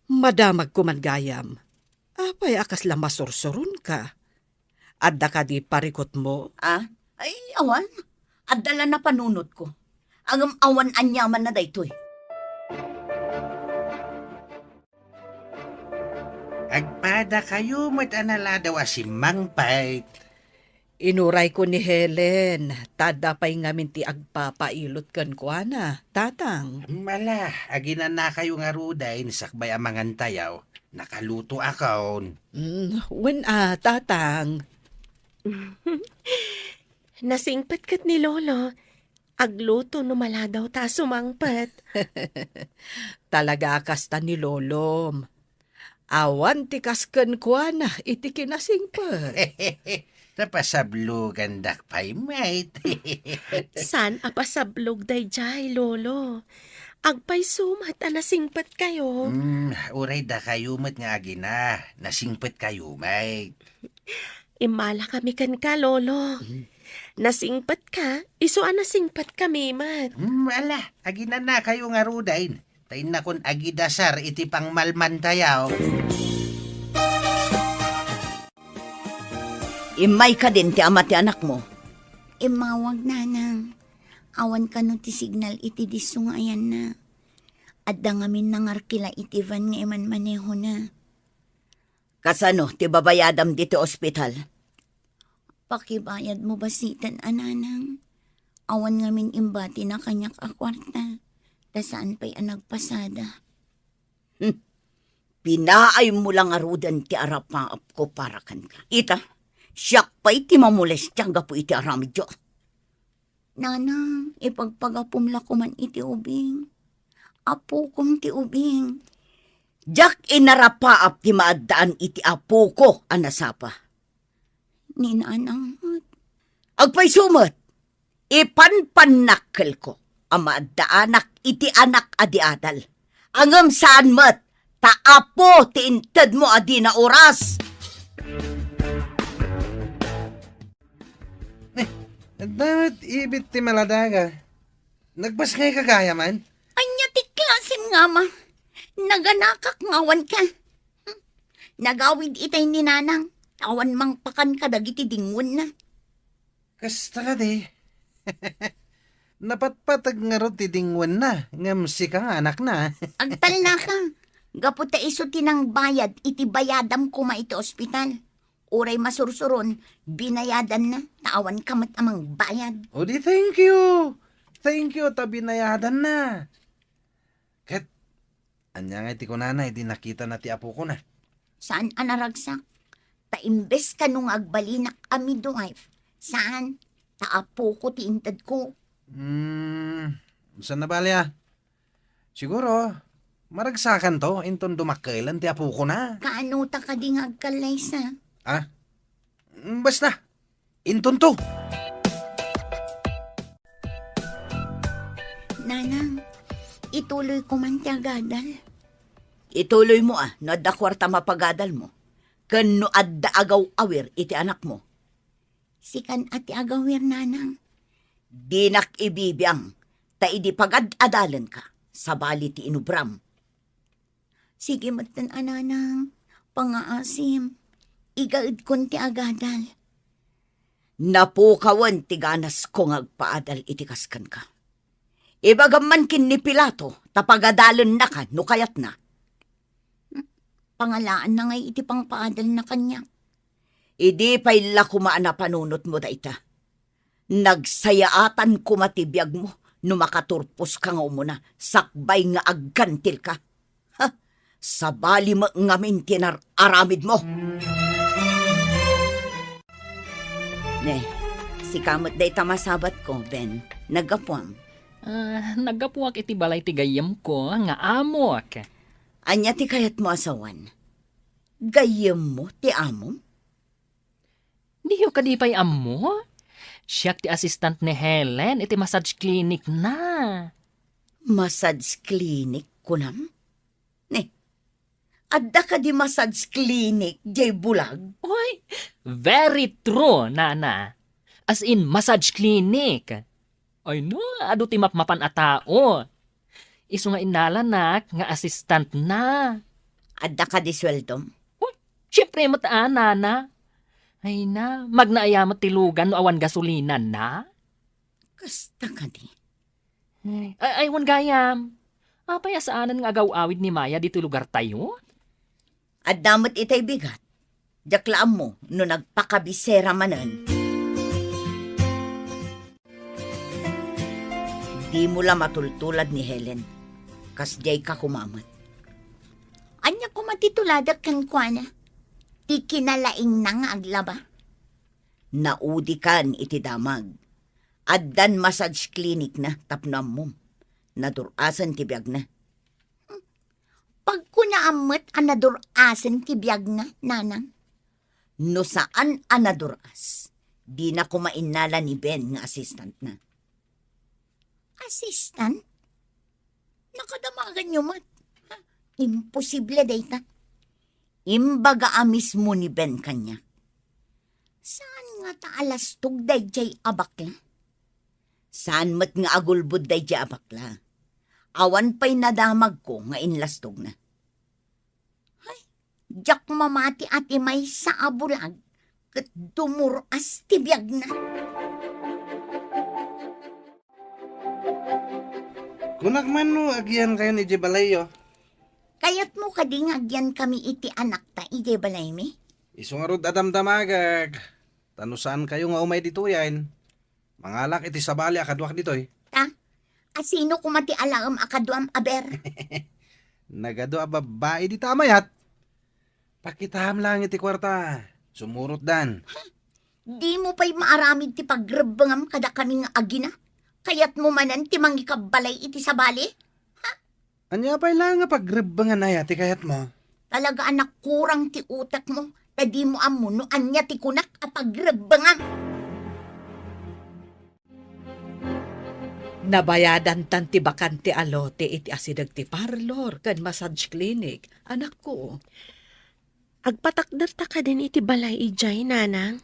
madamag ko man gayam. Apay akas lang masursurun ka. Adda ka di parikot mo? Ay, awan. Adala na panunot ko. Ang awan anyaman na daytoy. Agpada kayo matanala daw si Mang Pait. Inuray ko ni Helen. Tada pa'y ngamin ti agpapailot kan ko na. Tatang. Mala, aginan na kayo nga ruday, sakbay ang mga tayaw. Nakaluto akon. Tatang. Nasingpat kat ni Lolo. Agluto no maladaw ta sumangpat. Talaga kasta ni Lolom. Awan ti kasken ko na iti kinasingpat. Tapasablugan dakpay, mate. San apasablog day jay, Lolo? Agpay sumat nasingpat kayo. Uray da kayo mat nga agina. Nasingpet kayo, mate. Imala kami kan ka, Lolo. Nasingpat ka, iso nasingpat kami, mat. Ala, aginan na kayo nga ruday. Tayin na kon agidasar iti pang malmantayaw. Imay ka din ti ama ti anak mo. Imawag nanang. Awan ka no ti signal iti disung ayan na. Adda ngamin nangarkila iti van nga iman maneho na. Kasano ti babayadam dito ospital? Pakibayad mo basitan ananang. Awan ngamin imbati na kanyak akwarta. Ta saan pa'y nagpasada. Pinaay mo lang arudan ti arapaap ko para kan ka. Ita, siyak pa'y ti mamules tiyang gapo iti aramidyo. Nanang, ipagpagapumla ko man iti ubing. Apo kong ti ubing. Jak inarapaap ti maadaan iti apo ko anasapa. Ni nanang, Agpay sumat, ipanpanakkel ko ang maadaanak iti anak adi adal. Angam saan mat, taapo ti inted mo adi na oras. Damat ibit ti maladaga. Nagbas kayo kagaya man? anya ti klasim nga ma. Naganakak ngawan ka. Nagawid itay ni nanang. Awan mang pakan ka dagiti dingon na. Kasta ka di. Napatpatag nga ro ti dingwan na. Ngamsi ka nga anak na. Agtal na ka. Gaputa iso tinang bayad iti bayadam ko ma iti ospital. Uray masursuron, binayadan na. Naawan ka mat amang bayad. O di thank you. Thank you, tabinayadan na. Kat, anya nga iti ko nanay, di nakita na ti apo ko na. Saan anaragsak? Taimbes ka nung agbalinak amido wife. Saan? Taapo ko ti intad ko. Saan na balya? Siguro, maragsakan to, inton dumakailan ti apo ko na. Kaano ta ka di ngagkalay sa? Basta, inton to. Nanang, ituloy ko man ti agadal. Ituloy mo no adda kwarta mapagadal mo. Kano adda agaw awir iti anak mo. Sikan ati agawir nanang. Dinak ibibiyang, ta idi pagad-adalan ka, sa bali ti inubram. Sige matan ananang, pangaasim. Igaid kon ti agadal. Napukawan ti ganas ko ngagpaadal iti kaskan ka. Ibagam man kin ni Pilato, tapagadalan na ka, no kayat na. Pangalaan na ngay iti pangpaadal na kanya. Idi pa'y lakumaan na panunot mo da ita. Nagsayaatan kumatibiyag mo, no makaturpos ka nga umuna, sakbay nga aggantil ka. Sa bali mo ngamin aramid mo. Ne, si kamot day tamasabat ko, Ben, nagapuam. Nagapuak iti balay ti gayam ko nga amok. Anya ti kayat mo asawan. Gayem mo ti amom? Diyo kadipay amo? Siyak ti assistant ni Helen iti massage clinic na. Massage clinic kunam? Ne, adda ka di massage clinic, jay bulag? Oy, very true, nana. As in, massage clinic. Ay no, ado ti mapmapan a tao. Isu nga inalanak nga assistant na. Adda ka di sweldom? Siyempre mataan, nana. Ay na, magnaayamat tilugan no awan gasolina na. Kasta ka di. Ay, wan gayam. Apaya saanan nga agaw-awid ni Maya dito lugar tayo? Adamot itay bigat. Jaklaan mo no nagpakabisera manan. Di mo la matultulad ni Helen. Kas jay ka kumamat. Anya kumatituladak kan kuana. Ti kinalaing na nga aglaba. Naudi kan iti damag. Addan massage clinic na tapnam mo. Nadurasan ti biyag na. Pag kunaamot anadurasan ti biyag na, nanang. No saan anaduras? Di na kumainala ni Ben nga assistant na. Assistant? Nakadamagan nyo mat. Ha? Imposible dayta. Imbaga amis mo ni Ben kanya. Saan nga taalastog dayjay abakla? Saan mat nga agulbud day di abakla? Awan pa'y nadamag ko nga inlastog na. Jak mamati ati may sa abulag. Kat dumuras ti biyag na. Kunak man no, agyan kayo ni Jebalayo. Kayat mo kadingagyan kami iti anak ta, ije balay mi? Isungarod adamdamagag. Tanusan kayo nga umay dito yan. Mangalak iti sabali akadwak ditoy. Asino kumati alaam akaduam aber? Nagado a babae di tamayat. Pakitaham lang iti kwarta. Sumurot dan. Di mo pa'y maaramid ti pagrebangam kada kami nga agina? Kayat mo manan ti mangikabalay iti sabali? Anya pa'y lang nga pagrebangan na yati kayat mo. Talaga anak kurang ti utak mo. Tadi mo amo no anya ti kunak a pagrebangam. Nabayadan tan ti bakante alote iti asidag ti parlor kan massage clinic. Anak ko. Agpatakder ta ka din iti balay ijay, nanang.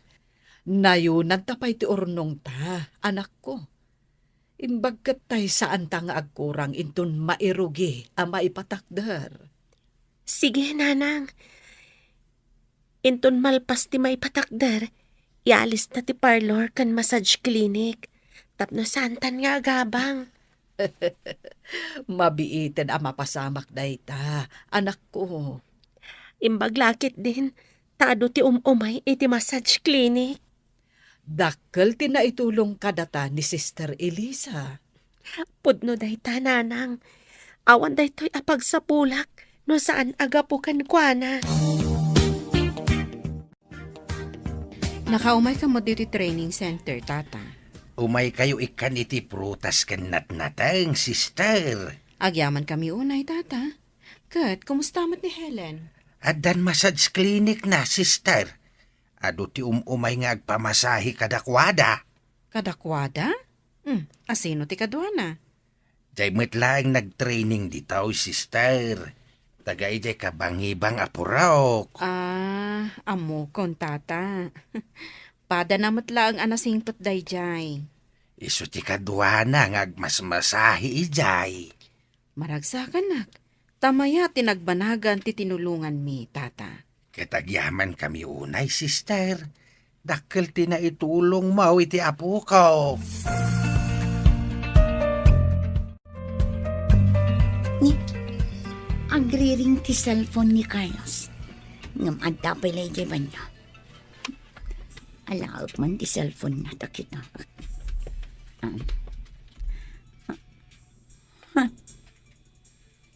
Nayunan tapay ti ornong ta, anak ko. Imbagkat tay saan ta nga agkurang inton mairugi a maipatakder. Sige, nanang. Inton malpas ti maipatakder, ialis na ti parlor kan massage clinic. Tapno santan nga agabang. Mabiiten a mapasamak dayta, anak ko. Imbaglakit din, tado ti umay iti massage clinic. Dakkel ti naitulong kadata ni Sister Elisa. Pudno dayta, nanang. Awan daytoy apagsapulak no saan agapukan kwa na. Nakaumay ka mo dito training center, tata. Umay kayo ikan iti prutas kan natnatang, sister. Agyaman kami unay, tata. Kat, kumusta mat ni Helen? Addan massage clinic na, sister. Ado ti umay nga agpamasahi kadakwada. Kadakwada? Asino ti kadwana? Jay lang nag-training ditaw, sister. Tagay jay kabangibang apurok. Amo kon, tata. Pada namat lang anasingtot dayjay. Isu ti kadwana nga agmasmasahi ijay. Maragsakan nak. Tamaya tinagbanagan ti tinulungan mi, tata. Katagyaman kami unay, sister. Dakkel ti na itulong mo iti apo ko. Agriring ti cellphone ni Carlos. Ngam adda pa ilay ba niya? Alaot man ti cellphone na takit na.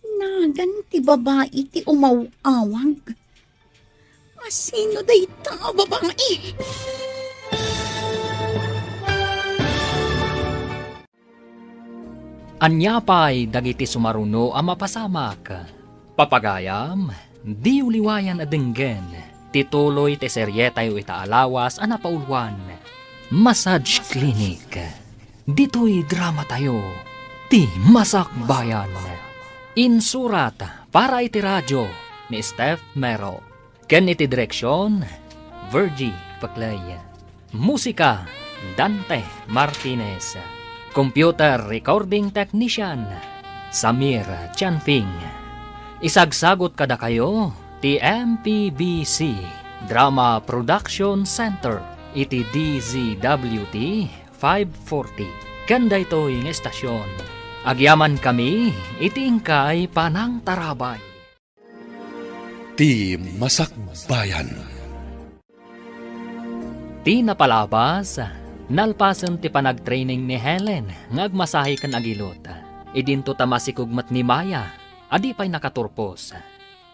Nagan ti babae ti umawawag. Asino day ta babae? Anyapay dagiti sumaruno ang mapasamak. Papagayam, di uliwayan adenggen. Tituloy te seryetayo itaalawas ang napaulwan. Massage Clinic. Dito'y drama tayo. Ti Masakbayan. Insurat para iti radyo ni Steph Mero. Ken iti direksyon, Virgie Paclay. Musika, Dante Martinez. Computer Recording Technician, Samir Chanfing. Isagsagot kada kayo, ti MPBC Drama Production Center, iti DZWT 540. Kanda ito'y ng estasyon. Agyaman kami, iti ingkay panang tarabay. Ti Masakbayan. Ti napalabas, nalpasan ti panag-training ni Helen, ngagmasahe kan agilot. Idinto tamasikugmat ni Maya, adi pa'y nakaturpos.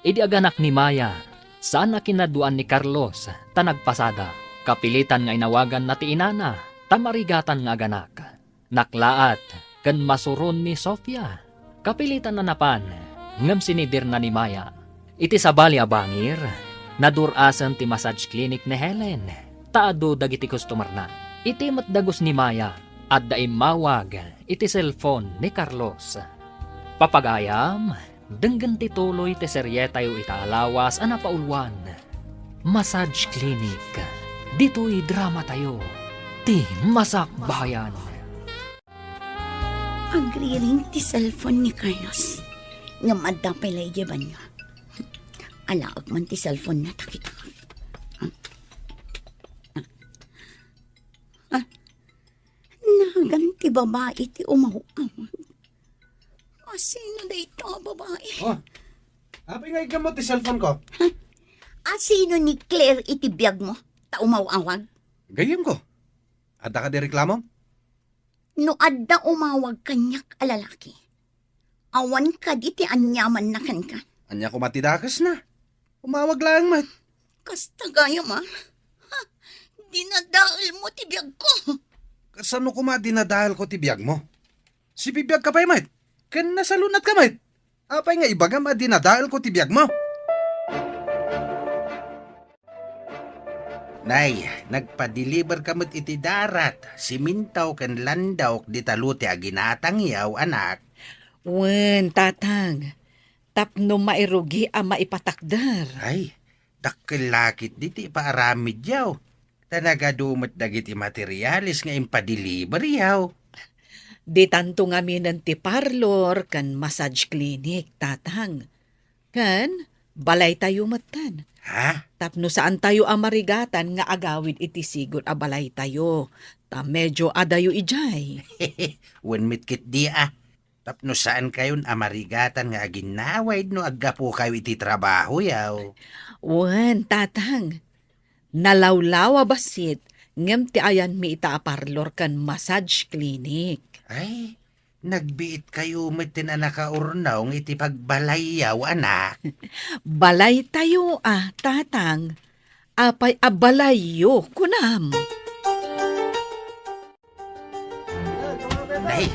Idi aganak ni Maya, saan na kinaduan ni Carlos, tanagpasada. Kapilitan nga inawagan na ti inana, tamarigatan nga aganak. Naklaat, kan masuron ni Sofia. Kapilitan na napan, ngam sinidir na ni Maya. Iti sabali abangir, nadurasan ti massage clinic ni Helen. Taado dagiti customer na. Iti matdagos ni Maya at daim mawag iti cellphone ni Carlos. Papagayam, denggan tituloy ti seryetayo itaalawas ang napaulwan. Massage Clinic. Dito'y drama tayo. Ti Masakbayan. Agriring ti cellphone ni Carlos. Nga madapay layjaban niya. Alaag man ti cellphone na takita. Nagan ti babae ti umaw-awag. Sino na ito ang babae? Oh, apay nga ikamot ti cellphone ko. Sino ni Claire iti biyag mo? Ta umaw-awag? Gayem ko. Ada ka di reklamo? No adda umawag kanyak alalaki. Awan ka di ti anyaman na kan ka. Anya ko matidakas na. Umawag lang mat. Kasta gaya ma. Dinadahal mo ti biyag ko. Kasano ko dinadahal ko ti biyag mo? Si bibiyag ka pa mat. Kan nasalunat ka mat. Apay nga ibaga dinadahal ko ti biyag mo. Nay, nagpa-deliver kamot iti darat. Simintaw kan landaw di taluti aginatang yaw, anak. Wen, tatang. Tapno mairugi ang maipatakdar. Ay, dakkelakit diti paaramid yaw. Tanagadumat dagiti materialis nga impa-deliver yaw. Di tanto nga minan ti parlor kan massage clinic, tatang. Kan, balay tayo matan. Ha? Tapno saan tayo amarigatan nga agawid iti sigod a balay tayo. Ta medyo adayo ijay. Wen mitkit di ah. Tapno saan kayon amarigatan nga aginawid no aggapo kayo iti trabaho yaw. Wen, tatang. Nalawlawa basit ngem ti ayan mi ita a parlor kan massage clinic. Ay, nagbiit kayo mitin na nakaurnaw ng iti pagbalay yaw, anak. Balay tayo tatang. Apay abalayo kunam. Nay,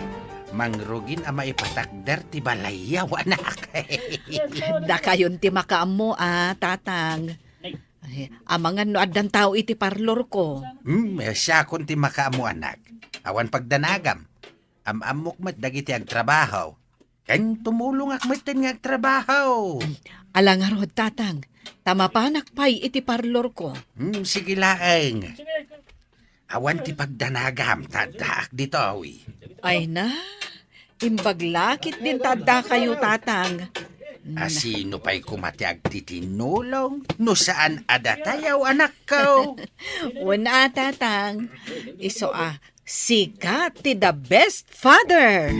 mangrugin ang maipatakder ti balay yaw, anak. Da kayon ti makaamo tatang. Ay, amangan no addan tao iti parlor ko. Siya kon ti makaamo, anak. Awan pagdanagam. Amok mat dagiti agtrabaho. Kan tumulong akmatin nga agtrabaho. Alangarod tatang. Tamapanak pay iti parlor ko. Sige laeng. Awan ti pagdanagam. Tadaak dito, awi. Ay na. Imbaglakit din tada kayo tatang. Sino pa'y kumati agtitinulong? No saan adatayaw, anak ko? Wala tatang. Iso sikat ti the best father.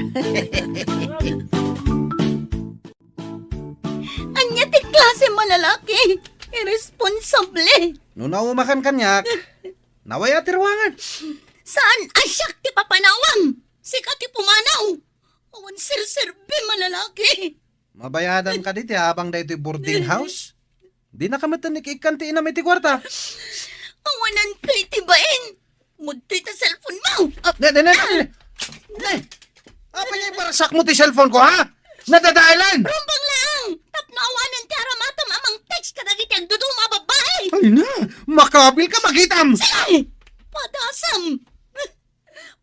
Anya ti klase malalaki. Irresponsable. No naumakan kanyak. Naway ati ruangan. Saan asyak ti papanawang? Sikat ti pumanaw. Awan sir-serbe malalaki. Mabayadan ka diti habang da ito'y boarding house. Di na kamatan ikan ti inam iti kwarta. Awanan kay ti bain. Mudto'y ta cellphone mo. Ne. Apa nga ibarasak mo ti cellphone ko, ha? Nadadahilan! Rumbang lang! Tapnawanan ti aramatam amang text kadagiti ang duduma babae! Ay na, makabil ka magitam! Ay! Padasam!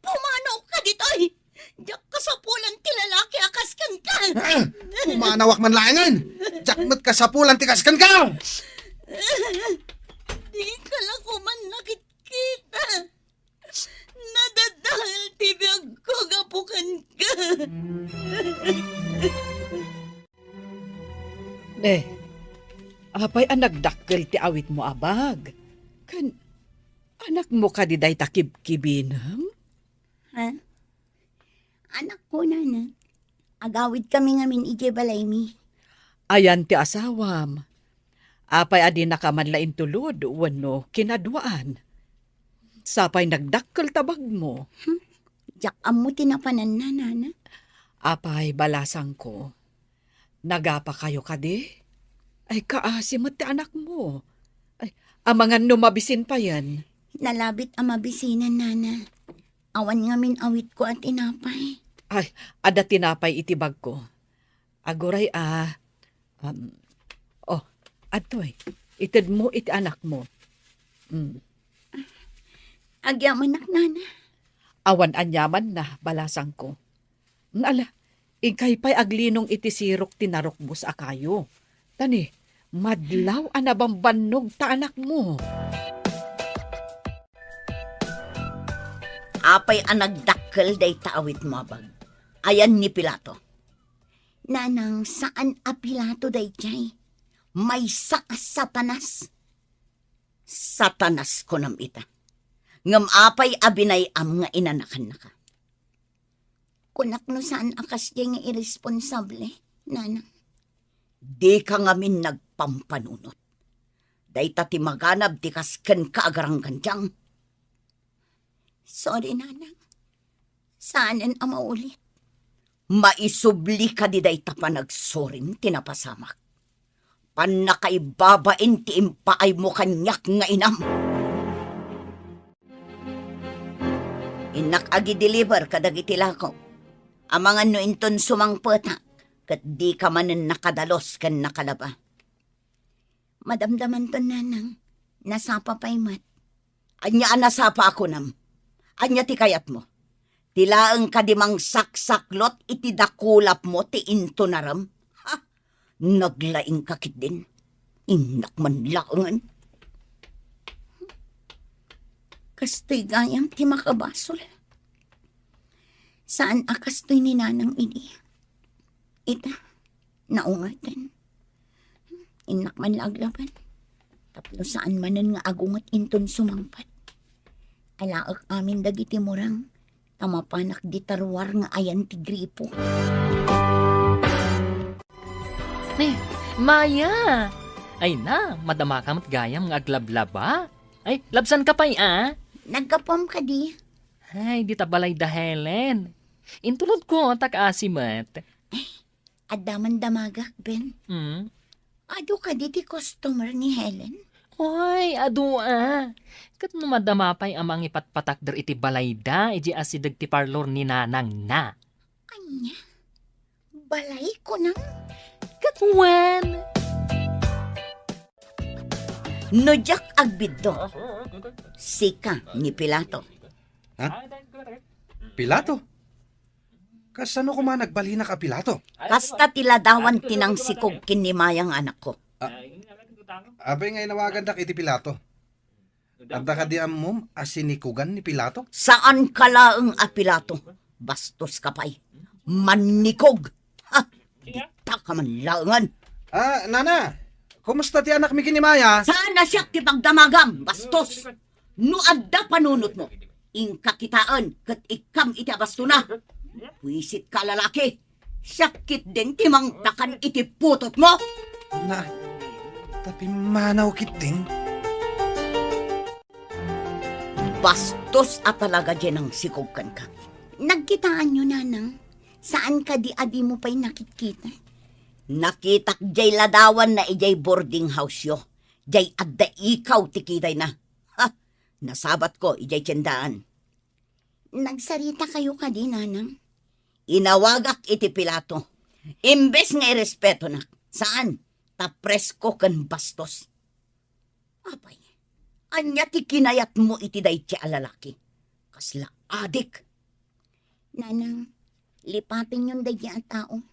Pumanaw ka ditoy! Diyak ka sa pulan ti lalaki akaskan ka! Ah, Pumanawak man laangan! Jakmat ka sa pulan tikaskan ka! Di ka lang ko man nakikita! Nadadahal ti biyag ko gapukan ka! Apay ang nagdakkel ti awit mo abag. Kan, anak mo ka di day takib-kibinam? Ha? Anak ko na. Agawid kami ngamin ije balay mi. Ayan ti asawam. Apay adi nakamanlain tulod, wano kinadwaan. Sapay nagdakkel tabag mo. Diyak amo tinapanan na, nana. Apay balasang ko. Nagapa kayo kadi? Ay kaasimot ti anak mo. Ay, amangan numabisin pa yan. Nalabit ang mabisinan, nana. Awan ngamin awit ko at inapay. Ay, ada tinapay itibag ko. Aguray atoy, itid mo iti anak mo. Agyaman nak, nana. Awan anyaman na, balasang ko. Ala, ikay pa'y aglinong iti sirok tinarok mo sa akayo. Tani, madlaw anabang bannog ta anak mo. Apay ang nagdakkel day taawit mo abag. Ayan ni Pilato. Nanang, saan a Pilato day jay? May satanas. Satanas ko nam ita. Ngam apay abinay am nga inanakan na ka. Kunak no saan akas jay nga irresponsable, nanang. Di ka ngamin nagpampanunot. Day ta ti maganab ti kasken ka agarang kanjang. Sorry, nanang. Saanan ang maulit? Maisubli ka di day ta pa nagsorin tinapasamak. Panakaibabain ti impaay mo kanyak nga inam. Inak agi deliver kadagiti lako. Amangan no inton sumangpeta kat di ka manen nakadalos kan nakalaba. Madamdaman to, nanang. Nasapa pa'y mat. Anya nasapa ako nam. Anya ti kayat mo. Tilaang kadimang saksaklot iti dakulap mo ti into naram. Ha? Naglaing kakit din. Inak man laangan. Kastoy gayang ti makabasol. Saan akastoy ni nanang ini? Ita, naungatan. Inak man laglaban. Tapno saan manan nga agungat inton sumangpat. Alaak amin dagiti murang. Tamapanak di tarwar nga ayan ti gripo. Maya! Ay na, madama ka mat gayam nga aglablaba. Ay, labsan ka pa'y Nagkapom ka di. Ay, di tabalay da Helen. Intulod ko, tak-asimat. Adaman damagak, Ben. Ado ka di ti customer ni Helen. Hoy, adua. Kat no madamapay amang ipatpatakder iti balayda, iji asidag ti parlor ni nanang na. Anya? Balay ko nang. Katwan. Nojak agbiddo. Sika ni Pilato. Pilato? Kasano ko man nagbalina ka, Pilato? Kasta tiladawan tinang sikog kinimayang anak ko. Abay nga inawagan dak iti Pilato. Anda ka di amom asinikugan ni Pilato? Saan kalaang a Pilato? Bastos ka pa'y. Manikog. Ha? Dita ka man laangan. Nana, kumusta ti anak mi kinimaya? Saan na siya ti pagdamagam? Bastos. Nuadda panunot mo. Ingkakitaan kat ikam iti abasto na. Wisit ka lalaki. Sakit din timang takan iti putot mo. Na, tapi manaw kiting. Bastos at talaga dyan ang sikogkan ka. Nagkitaan nyo, nanang. Saan ka di adi mo pa'y nakikita? Nakitak jay ladawan na ijay boarding house yo. Jay adda ikaw tikitay na. Ha? Nasabat ko ijay tiyandaan. Nagsarita kayo ka di, nanang. Inawagak iti Pilato. Imbes nga irespeto na. Saan? Tapresko kan bastos. Apay, anya ti kinayat mo iti day ti alalaki. Kasla adik. Nanang, lipatin yung daya tao.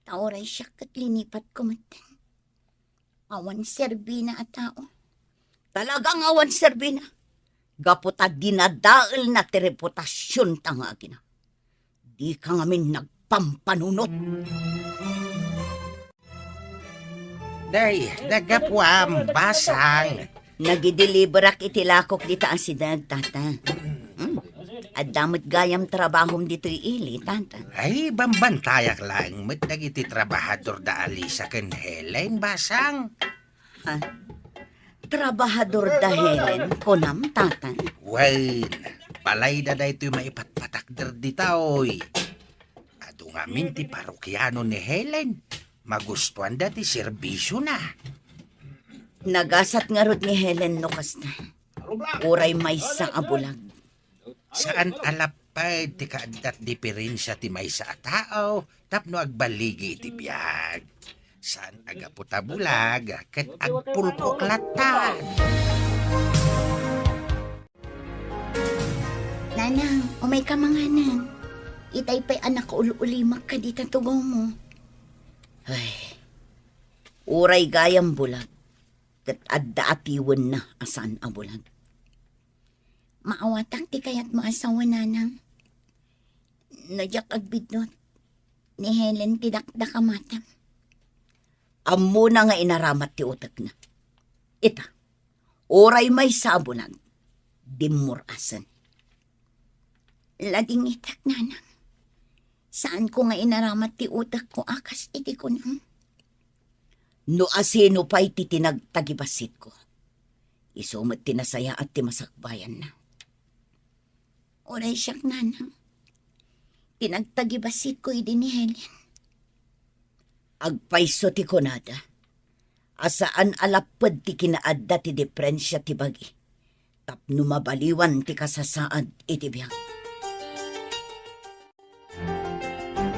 Taoray siya kat linipat kumatan. Awan serbina at tao. Talagang awan serbina. Gaputa dinadaal na ti reputasyon tangagi na. Di ka ngamin nagpampanunot. Day, nagapwam, basang. Nagideliverak iti lakok dita asidag, tata. At damot gayam trabahom dito ili, tata. Ay, bambantayak lang. Mat nagiti trabahador da Alisa ken Helen, basang. Trabahador da Helen, kunam, tata. Well, palay da ito'y maipatpatakder ditaoy. Ado nga ti parokyano ni Helen. Magustuhan da ti serbisyo na. Nagasat nga rod ni Helen no kasta. Uray may sa abulag. Saan alapay ti kaadat diferensya ti may sa tao tapno agbaligi ti biyag. Saan agaputa bulag ket agpulpok latan. Nanang, umay ka manganan. Itay pa'y anak ko ululimak ka di tatugong mo. Ay, uray gayam bulag. Ket adda atiwen na asan abulag. Maawatak ti kayat mo asawa nanang. Nadyak agbidnot. Ni Helen tidakdak amatam. Ammo na nga inaramat ti utak na. Ita, oray may sabulag. Dimurasan. Lading itak nanang. Saan ko nga inaramat ti utak ko akas iti ko nang. No asino pa'y titinagtagibasit ko. Isumot tinasaya at timasakbayan na. Oray siyak nanang. Tinagtagibasit ko idi ni Helen. Agpaiso ti konada. Asaan alapad ti kinaadda ti diferensya ti bagi. Tapno mabaliwan ti kasasaad iti biyang.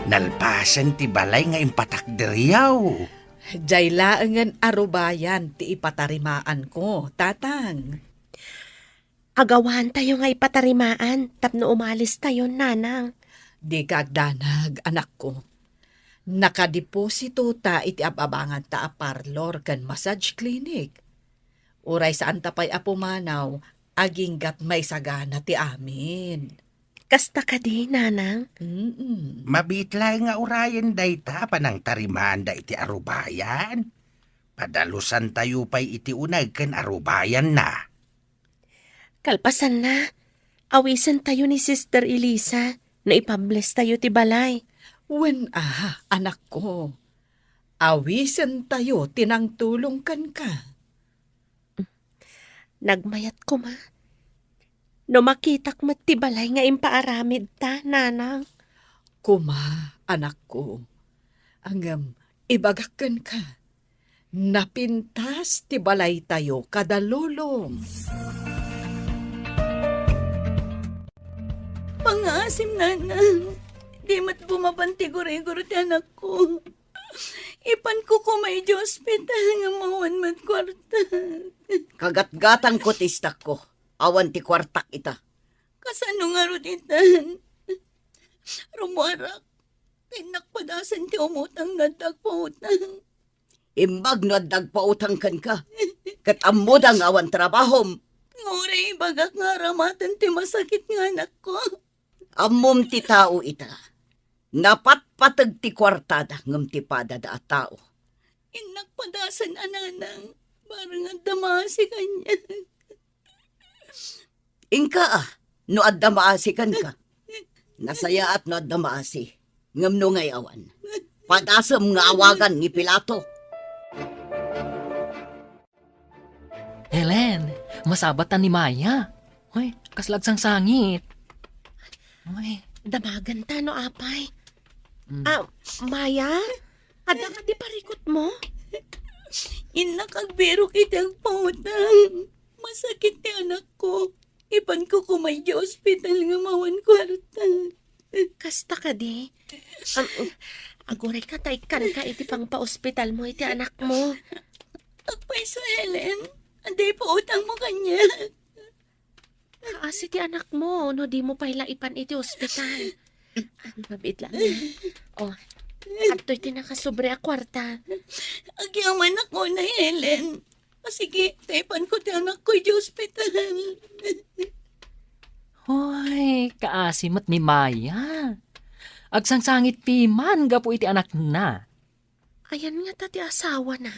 Nalpasan ti balay nga impatakderyaw. Jay laangan arubayan ti ipatarimaan ko, tatang. Agawan tayo nga ipatarimaan, tapno umalis tayo, nanang. Di kagdanag, anak ko. Nakadeposito ta iti ababangan ta a parlor kan massage clinic. Uray saan tapay apumanaw, aginggat may sagana ti amin. Kasta ka di, nanang. Mabitlay nga urayan dayta panang tarimaan da iti arubayan. Padalusan tayo pa'y iti unag ken arubayan na. Kalpasan na. Awisan tayo ni Sister Elisa na ipables tayo ti balay. Anak ko. Awisan tayo, tinangtulong kan ka. Nagmayat ko, ma. No makitak mat ti balay nga impaaramid ta, nanang. Kuma, anak ko. Angam, ibagakan ka. Napintas ti balay tayo kadalulong. Pangasim, nanang. Di mat bumabanti guri-guri ti anak ko. Ipan ko kumay di hospital nga mawan mat kwarta. Kagat-gatang ko tistak ko. Awan ti kwartak ita. Kasano nga rutitan? Rumuarak. Tinakpadasan ti umutang nadagpautang. Imbag no dagpautang kan ka. Kat amudang awan trabahom. Nguray bagak nga ramatan ti masakit nga anak ko. Amom ti tao ita. Napatpatag ti kwartada ngam ti padada at tao. Inakpadasan ananang. Parang ang damasi kanya. Ingka no adda maasikan ka. Nasaya at no adda maasi. Ngam no ngay awan. Padasam nga awagan ni Pilato. Helen, masabatan ni Maya. Uy, kaslagsang sangit. Uy, Damagan ta, no, apay. Maya? Ada ka di parikot mo? Inakagbiro kitang pautang. Masakit ti anak ko. Ipan ko kumay di hospital nga mawan kwarta. Kasta ka di. Aguray ka, kan ka iti pang pa-ospital mo iti anak mo. Agpaiso, Helen. Anday po utang mo kanya. Kaasi ti anak mo, no di mo pa ilaipan iti ospital. Mabit lang. Oh, ato iti nakasobre a kwarta. Agyaman ako na, Helen. Sige, taipan ko ti anak ko di ospital. Hoy, kaasimat ni Maya. Agsangsangit ti man gapo iti anak na. Ayan nga ta ti asawa na.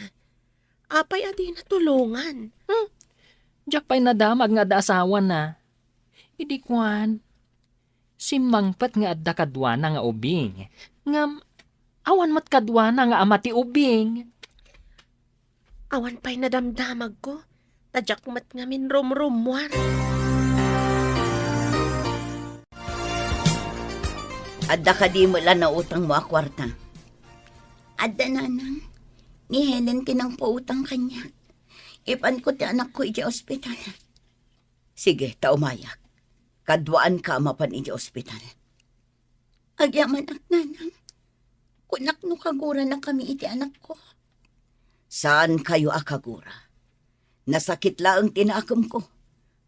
Apay adi na tulungan. Diyak pa'y nadamag nga da asawa na. Idi kwan, si mangpat nga adda kadwana nga ubing. Ngam, awan mat kadwana nga amati ubing. Awan pa'y nadamdamag ko. Tadyak mat nga min rum-rumwar. Adda ka di mo lang na utang mo a kwarta. Adda nanang, ni Helen tinang pautang kanya. Ipan ko ti anak ko iti ospital. Sige, taumayak. Kadwaan ka mapan iti ospital. Agyaman ak nanang. Kunak no kagura na kami iti anak ko. Saan kayo akagura? Nasakit laang tinakam ko.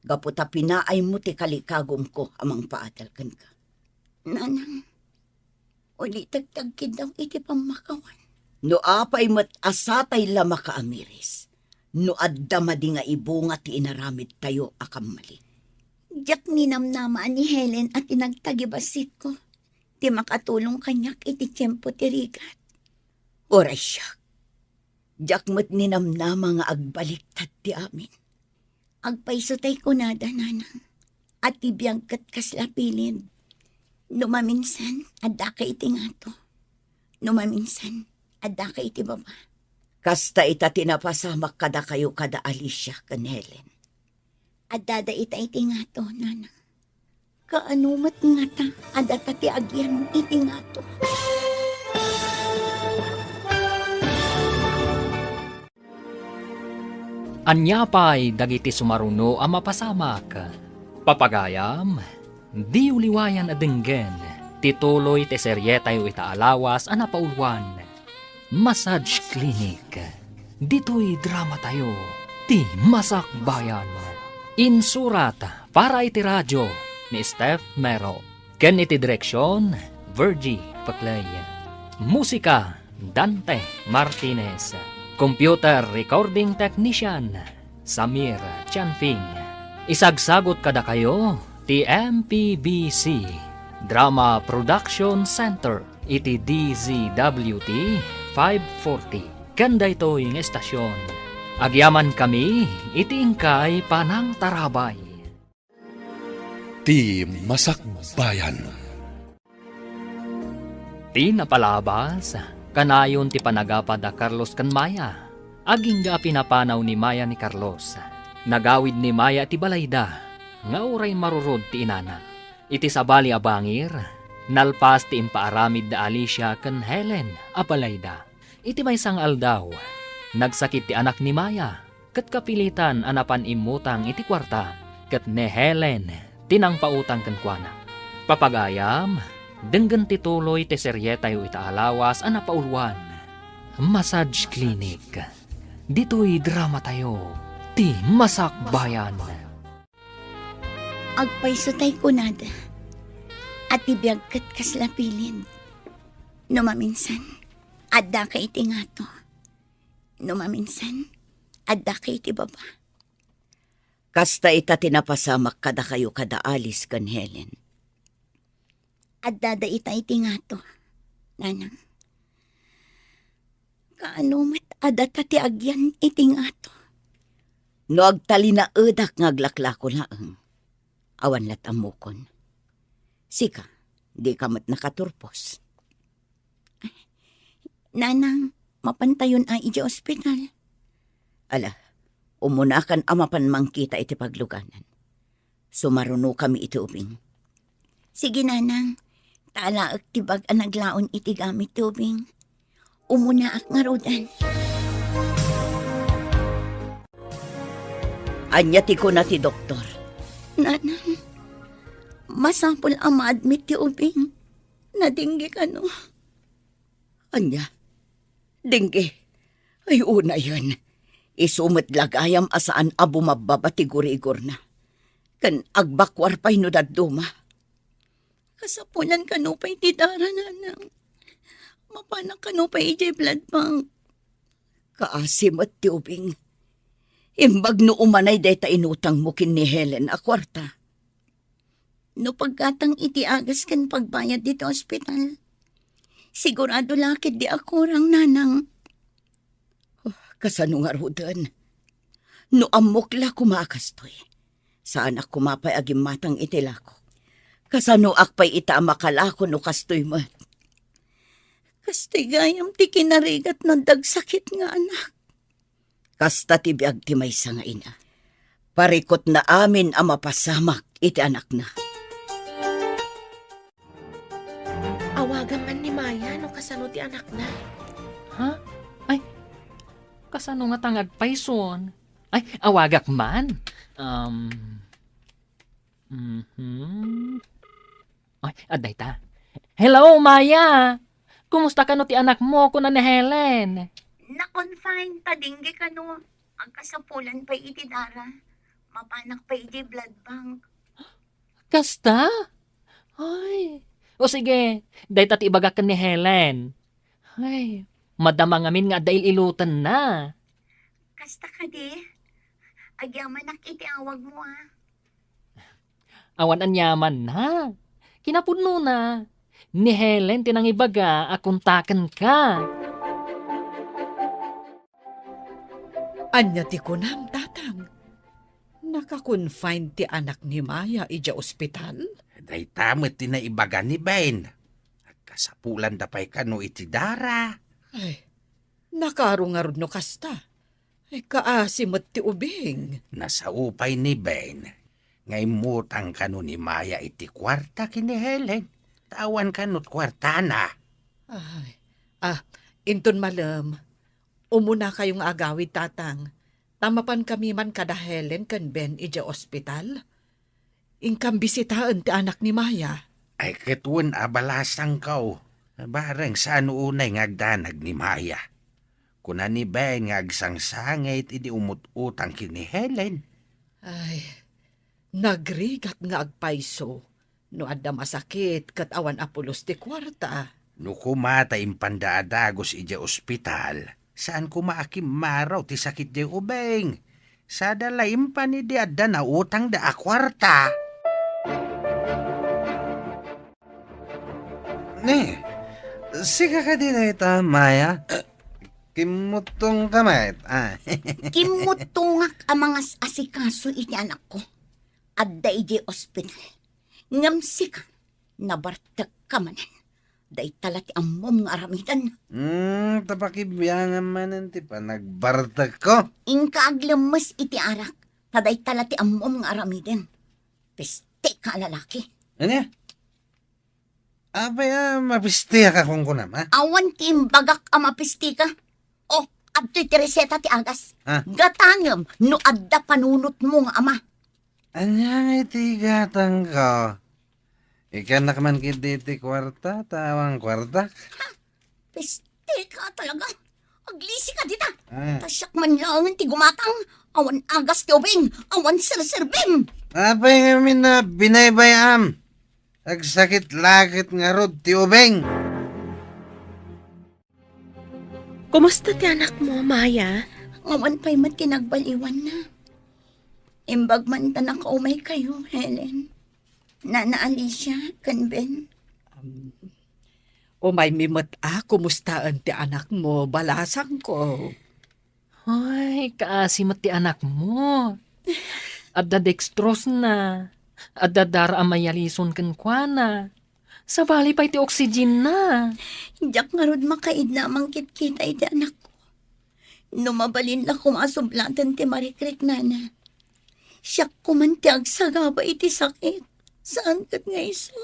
Gaputa pinaay mo ti kalikagom ko amang paadalkan ka. Nanang, uli tagtagkid daw iti pamakawan. No apay mat asatay lama ka amiris. No adda madi nga ibunga ti inaramid tayo akam mali. Diyak ninamnamaan ni Helen at inagtagibasit ko. Di makatulong kanyak iti tiyempo ti rigat. Oray siya. Diyak mat ninamnama nga agbaliktad ti amin. Agpaisutay ko nada, nanang. At ibiyang kat kaslapilin. Numaminsan, adda ka iti ngato. Numaminsan, adda ka iti baba. Kasta ita tinapasamak kada kayo kada Alicia kan Helen. Adda da ita iti ngato, nanang. Kaanumat nga ta, adda ta ti agyan iti ngato. Anyapay dagiti sumaruno ang mapasamak. Papagayam, di uliwayan adenggen, tituloy te seryetayo itaalawas ang napaulwan. Massage Clinic. Dito'y drama tayo. Ti Masakbayan. Insurat para iti radyo ni Steph Mero. Ken iti direksyon, Virgie Paclay. Musika, Dante Martinez. Computer Recording Technician, Samir Chanfing. Isagsagot kada kayo, ti MPBC Drama Production Center, iti DZWT 540. Kanda ito'y estasyon. Agyaman kami, iti ingkay panang tarabay. Ti Masakbayan. Ti napalabas, kanayon ti panagapad a Carlos kan Maya. Aging ga pinapanaw ni Maya ni Carlos. Nagawid ni Maya ti balayda, nga uray marurod ti inana. Iti sabali a bangir, nalpas ti impaaramid da Alicia kan Helen a balayda. Iti may sang aldaw, nagsakit ti anak ni Maya, kat kapilitan anapan imutang iti kwarta, kat ni Helen tinang pautang kan kuana. Papagayam, denggan tituloy ti seryetayo itaalawas ang napaulwan. Massage Clinic. Dito'y drama tayo. Ti Masakbayan. Agpaisutay ko nada. At ibiyag kat kaslapilin. Numaminsan, adda ka iti ngato. Numaminsan, adda ka iti baba. Kasta ita tinapasamak kada kayo kada alis kan Helen. Adda da ita iti ngato. Nanang, kaanumat adda ta ti agyan iti ngato. No agtali na edak ngaglaklako laeng. Awan lat amukon. Sika, di ka mat nakaturpos. Nanang, mapantayon ay iti ospital. Ala, umunakan amapan mangkita iti pagluganan. Sumaruno kami iti ubing. Sige, nanang. Talaak tibag ang naglaon iti gamit tubing. Umuna ak nga rodan. Anya ti ko na ti doktor. Nanang, masapol ang ma-admit ti ubing. Nadinggi ka no. Anya, dingge. Ay una yun. Isumit lagayam asaan abo mababatigur-igur na. Kan agbakwar pa'y no daduma. Kasapulan ka no pa'y tidara nanang. Mapanak ka no pa'y ijay blood bank. Kaasim at tiubing. Imbag no umanay deta inutang mo kin ni Helen a kwarta. No pagkatang iti agas kan pagbayad dito ospital. Sigurado lakit di ako rang nanang. Kasano nga rudan. No amokla kumakastoy. Saan ak kumapay agim matang itilako. Kasano akpay ita makalako no kastoy mo. Kastoy gayam ti kinarigat ng dagsakit nga anak. Kasta ti biag ti maysa nga ina. Parikot na amin ang mapasamak iti anak na. Awagan man ni Maya no kasano ti anak na. Ha? Ay, kasano nga tangag payson? Ay, awagak man. Ay, aday ta. Hello, Maya! Kumusta ka no ti anak mo kuna ni Helen? Na-confine ta dingge ka no. Ang kasapulan pa iti dara. Mapanak pa iti blood bank. Kasta? Ay, o sige, day tati ibagak ka ni Helen. Ay, madama ngamin nga dahil ilutan na. Kasta ka di. Agyaman nak iti awag mo Awan anyaman na. Kinapuno na. Ni Helen tinang ibaga akuntakan ka. Anya ti kunam, tatang. Nakakonfine ti anak ni Maya ija ospital? Day tamot ti naibaga ni Ben. Kasapulan da pa'y kano iti dara. Ay, nakarungarod no kasta. Ay, kaasimot ti ubing. Nasaupay ni Ben. Ngay mutang kano ni Maya iti kwarta kini Helen. Tawan kanot kwarta na. Ay, inton malam. Umuna kayong agawid, tatang. Tamapan kami man kada Helen kan Ben ija ospital. Ingkam bisitaan ti anak ni Maya. Ay ketun abalasang kaw. Barang saan unay ngagdanag ni Maya. Kuna ni Ben ngagsangsangit idi umut-utang kini Helen. Ay, nagrigat nga agpayso. No adda masakit kat awan apulos ti kwarta. No kumata impandaadagos ija ospital. Saan kumaakim maraw ti sakit di ubeng? Sa dalaim pa ni di adda na utang da akwarta. Ne, sika ka din na ita, Maya. Kimutong kamay. Kimutungak ang mga asikaso iti anak ko. Adda iti ospital. Ngamsi ka. Nabartag ka manan. Day talati ang mom nga aramidan. Tapakibiyangan manan ti pa nagbartag ko. Ingka aglemes iti arak. Taday talati ang mom nga aramidan. Peste ka lalaki. Ano? Abay, mapistiya ka kung kunam, ha? Awan ti imbagak ang mapisti ka. O, adto'y ti reseta ti agas. Ah. Gatangem no adda panunot mo nga ama. Anya iti gatang ko. Ikanak man kiti ti kwarta, tawang kwarta. Peste ka talaga. Aglisi ka dita. Ah. Tasyak man lang ti gumatang. Awan agas ti ubing. Awan serserbing. Abay ngamin na binaybayam. Agsakit lakit nga rod ti ubeng. Kumusta ti anak mo, Maya? Awan pa'y mat kinagbaliwan na. Imbag man ta nakaumay kayo, Helen. Nana Alicia, kan Ben. O may mimot kumustaan ti anak mo, balasang ko. Ay, kaasimot ti anak mo. Adda dextrose na. Adda dara amayalison kan kwa na. Sa bali pa iti oxygen na. Diyak nga rod makaid na mangkit-kita iti anak ko. Numabalin na kumasublatan ti marikrik nana. Siyak kuman ti agsagaba iti sakit. Saan kat nga iso?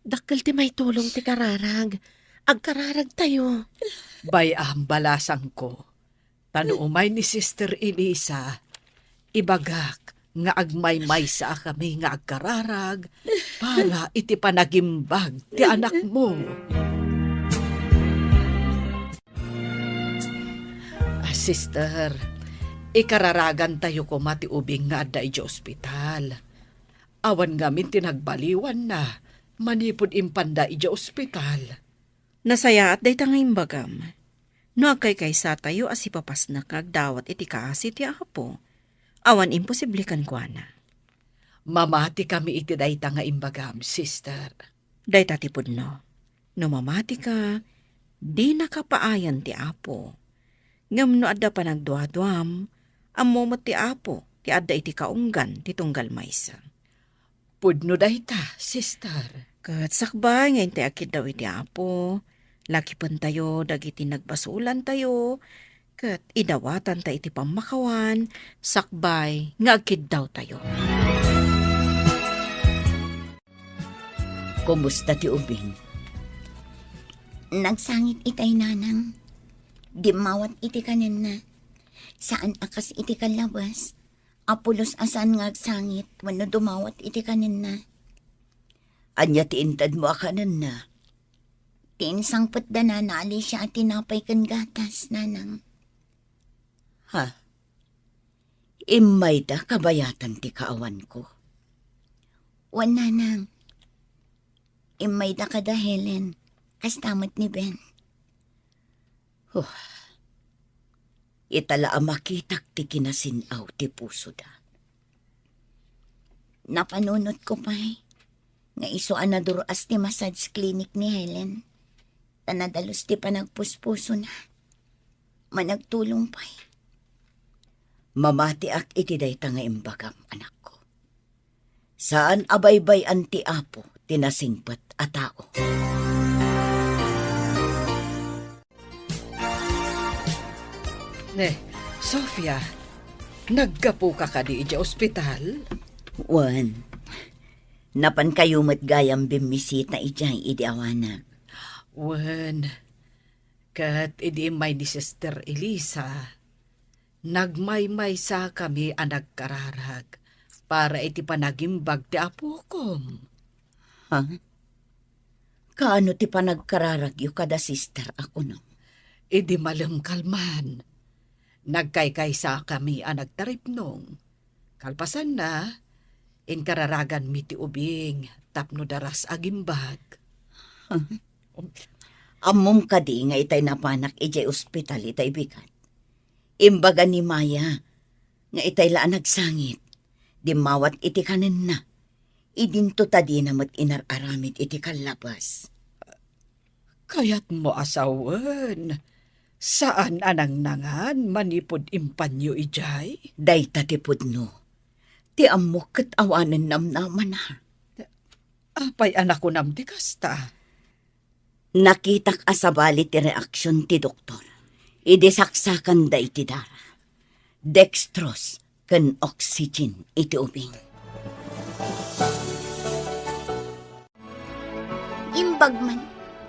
Dakkel ti may tulong ti kararag. Agkararag tayo. Bayam balasang ko. Tanuumay ni Sister Elisa. Ibagak nga agmay-may sa kami nga agkararag. para iti panagimbag ti anak mo. Sister, ikararagan tayo ko mati ubing nga adda iti ospital. Awan ngamin tinagbaliwan na, manipod impanda iti ospital. Nasaya at day nga imbagam. No agkay kaysa tayo as ipapas na kagdawat iti kaasi ti apo. Awan imposible kan kwa na. Mamati kami iti dayta nga imbagam, sister. Day tatipod no. No mamati ka, di nakapaayan ti apo. Ngam no adda pa nagduadwam, amomot ti apo, ti adda iti kaunggan, ti tunggal maysa. Pudno dayta, sister. Kat sakbay, ngayon ti akid daw iti apo. Laki pan tayo, dagiti nagbasulan tayo. Kat idawatan ta iti pamakawan, sakbay, nga akid daw tayo. Kumusta ti ubing? Nagsangit itay nanang. Di mawat iti kanin na. Saan akas iti kalabas? Apulos asan nga agsangit, wano dumawat iti kanin na. Anya ti intad mo akanan na. Tiinsangpot da na naali siya at tinapay kan gatas, nanang. Ha? Imay da kabayatan ti kaawan ko. Wan nanang. Imay da kada Helen. Kastamat ni Ben. Itala makitak ti kinasinaw ti puso da. Napanunot ko pa'y. Nga isuan na duruas ti massage clinic ni Helen. Tanadalos ti panagpuspuso na. Managtulong pa'y. Mamati ak iti dayta nga imbagam, anak ko. Saan abaybay an ti apo tinasingpat a tao. Sofia, naggapu ka di iti ospital? Wan, napan kayo mat gayam bimisita ijay idi awanag. Wan, kat idi may ni Sister Elisa. Nagmaymay sa kami ang nagkararag para iti panagimbag ti apukom. Ha? Kaano ti panagkararagyo kada sister ako no? Idi malam kalman. Nagkaykaysa kami ang nagtaripnong. Kalpasan na, inkararagan mi ti ubing, tapno daras agimbag. Amom ka di nga itay napanak ijay ospital itay bigat. Imbaga ni Maya, nga itay laan nagsangit, di mawat iti kanin na. Idinto ta di namat inararamid iti kalabas. Kaya't mo asawan. Saan anang nangan manipod impanyo ijay? Day tatipod no. Ti amok kat awanan namnaman ha. Apay anak ko nam di kasta. Nakitak asabali ti reaksyon ti doktor. Idisaksakan da iti dara. Dextrose ken oxygen iti ubing. Imbagman,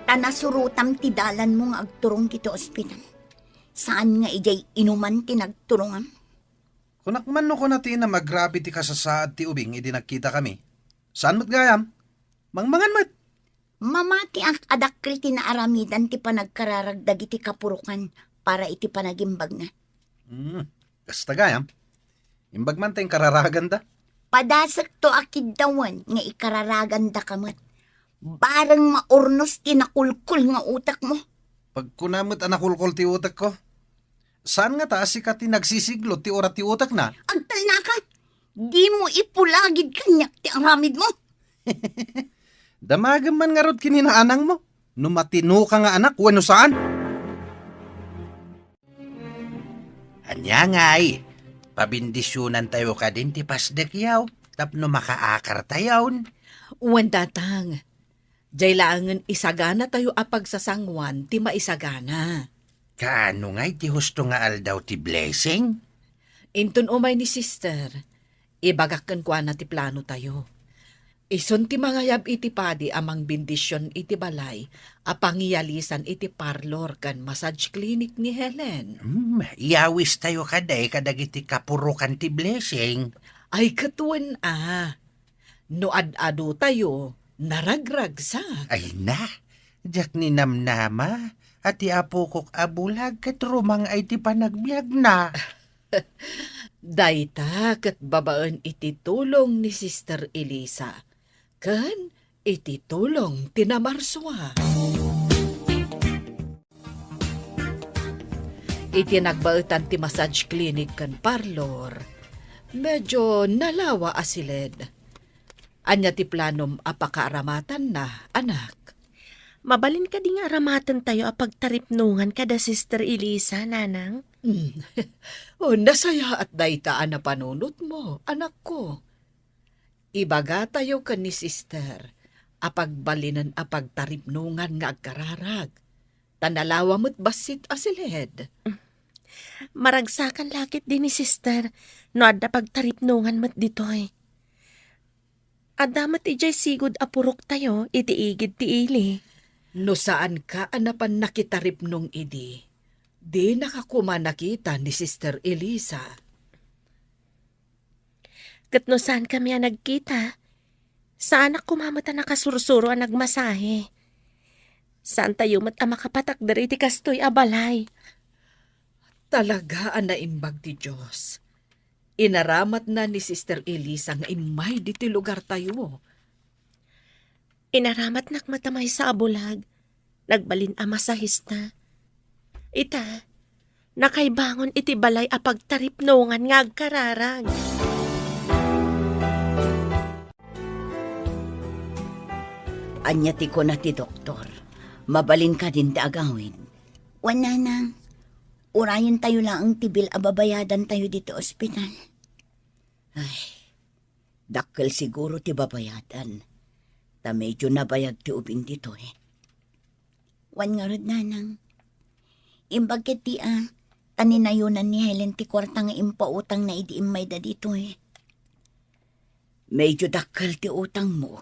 tanasurutam ti dalan mo nga agturong kito ospital. Saan nga ijay inuman ti nagturungan? Kunakman no ko natin na maggrabe ti kasasaad ti ubing, idi nakita kami. Saan mo't gayam? Mangmangan mo't. Mamati ang adakkel ti naaramidan ti panagkararagdag iti kapurukan para iti panagimbag na. Kasta gayam. Imbagman tayong kararagan da. Padasak to akid dawan nga ikararagan da kamat. Barang maurnos ti nakulkul nga utak mo. Pag kunamot anakulkol ti utak ko, saan nga ta si ka ti nagsisiglo ti orat ti utak na? Agtal na ka! Di mo ipulagid kanyak ti aramid mo. Damagam man nga rod kininaanang mo. Numatino ka nga anak, wano saan? Anya ngay, pabindisyonan tayo ka din ti pasdekyaw, tapno makaakar tayon. Uwan datang. Jay laangan isagana tayo apag sasangwan ti maisagana. Kaano ngay ti husto nga aldaw ti blessing? Inton umay ni sister, ibagakan kwa na ti plano tayo. Ison ti mangayab iti padi amang bindisyon iti balay, apangiyalisan iti parlor kan massage clinic ni Helen. Iawis tayo kaday kadag iti kapurukan ti blessing. Ay katuan No ad-ado tayo, naragragsak. Ay na, jak ni namnama, at iapo kok abulag kat rumang ay ti panagbiag na. Dayta kat babaan iti tulong ni Sister Elisa. Kan iti tulong tinamarswa. Iti nagbaetan ti massage clinic kan parlor. Medyo nalawa asilid. Anya ti planom apakaaramatan na, anak. Mabalin ka di nga aramatan tayo apag taripnungan kada Sister Elisa, nanang. O, nasaya at daytaan na panunot mo, anak ko. Ibaga tayo ka ni sister, apagbalinan apagtaripnungan nga agkararag. Tanalawa mo't basit asilid. Maragsakan lakit din ni Sister, no adda pagtaripnungan mat ditoy. Adamat ijay sigud apurok tayo, itiigid ti ili. No saan ka anapan nakitaripnong idi, di nakakuma nakita ni Sister Elisa. Kat no saan kami nagkita, saan ako mamata nakasursuro ang nagmasahe. Saan tayo mat makapatak dari ti kastoy abalay. Talaga ang naimbag ti Diyos. Inaramat na ni Sister Elisa nga imay di ti lugar tayo. Inaramat nakmatamay sa abulag, nagbalin masahista. Ita, nakaibangon iti balay apagtaripnungan nga agkararag. Anya ti ko na ti doktor. Mabalin ka din ti agawin. Wala nang. Urayan tayo lang ang tibil ababayadan tayo dito ospital. Ay, dakkel siguro ti babayadan. Ta medyo nabayag ti ubing dito eh. Wan nga rod nanang. Imbag ket ti taninayunan ni Helen ti kwarta nga impautang na idi imay da dito eh. Medyo dakkel ti utang mo.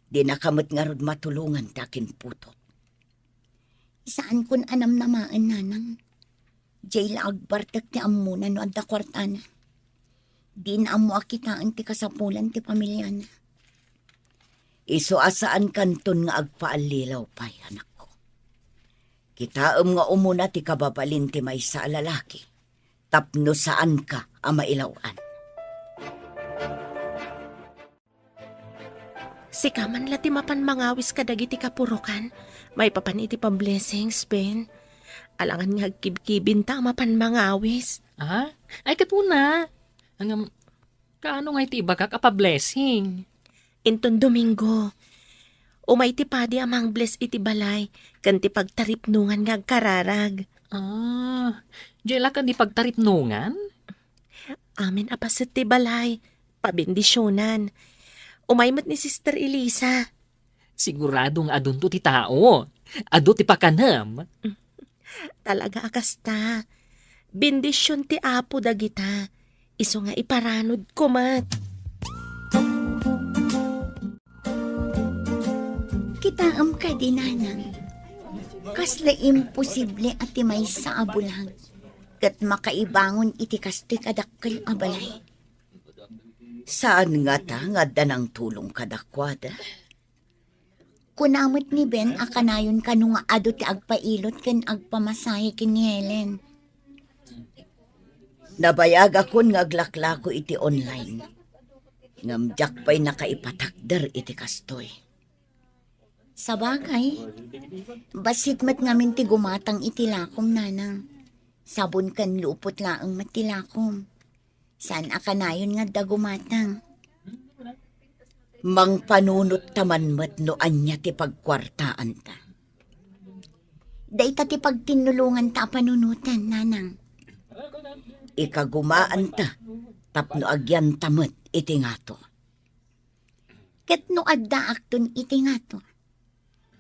Di nakamot nga rod matulungan ti akin putot. Saan kun anam namaan nanang? Jay la agbartak ti amuna no adda kwarta na. Di na amo akitaan ti kasapulan ti pamilya na. Iso asaan kanton nga agpaalilaw pay, anak ko. Kitaam nga umuna ti kababalin ti may sa lalaki. Tapno saan ka ang mailawan. Si kaman lati mapan mangawis kadagiti kapurukan, may papan iti pa-blessings, Ben. Alangan nga kibkibin ta mapan mangawis. Ah? Ay katuna. Ang kaano nga iti ibagak apa-blessing? Inton Domingo, umay ti padi amang bless iti balay, kan ti pagtaripnungan nga agkararag. Ah, dyan ka di pagtaripnungan? Amin apasit ti balay, pabindisyonan. Umaymat ni Sister Elisa. Siguradong adun to ti tao. Ado ti pakanam. Talaga akasta. Bendisyon ti apo dagita. Iso nga iparanod ko mat. Kitaam ka din nanang. Kasla imposible at may sa abulang. Kat makaibangon iti kastoy kadakkel abalay. Saan nga ta nga danang tulong kadakwada? Kunamot ni Ben akanayon kanu nga ado ti agpailot ken agpamasahe ken ni Helen. Nabayag akon nga aglaklako iti online. Ngamjak pa'y nakaipatakder iti kastoy. Sa bagay, basit mat ngamin ti gumatang iti lakom nanang. Sabon kan lupot laang matilakom. Saan akanayon nga da gumatang? Mang panunot taman mat no anya ti pagkwartaan ta. Day ta ti pagtinulungan ta panunutan, nanang. Ikagumaan ta, tapno agyan tamat iti ngato. Ket no adda akton iti ngato.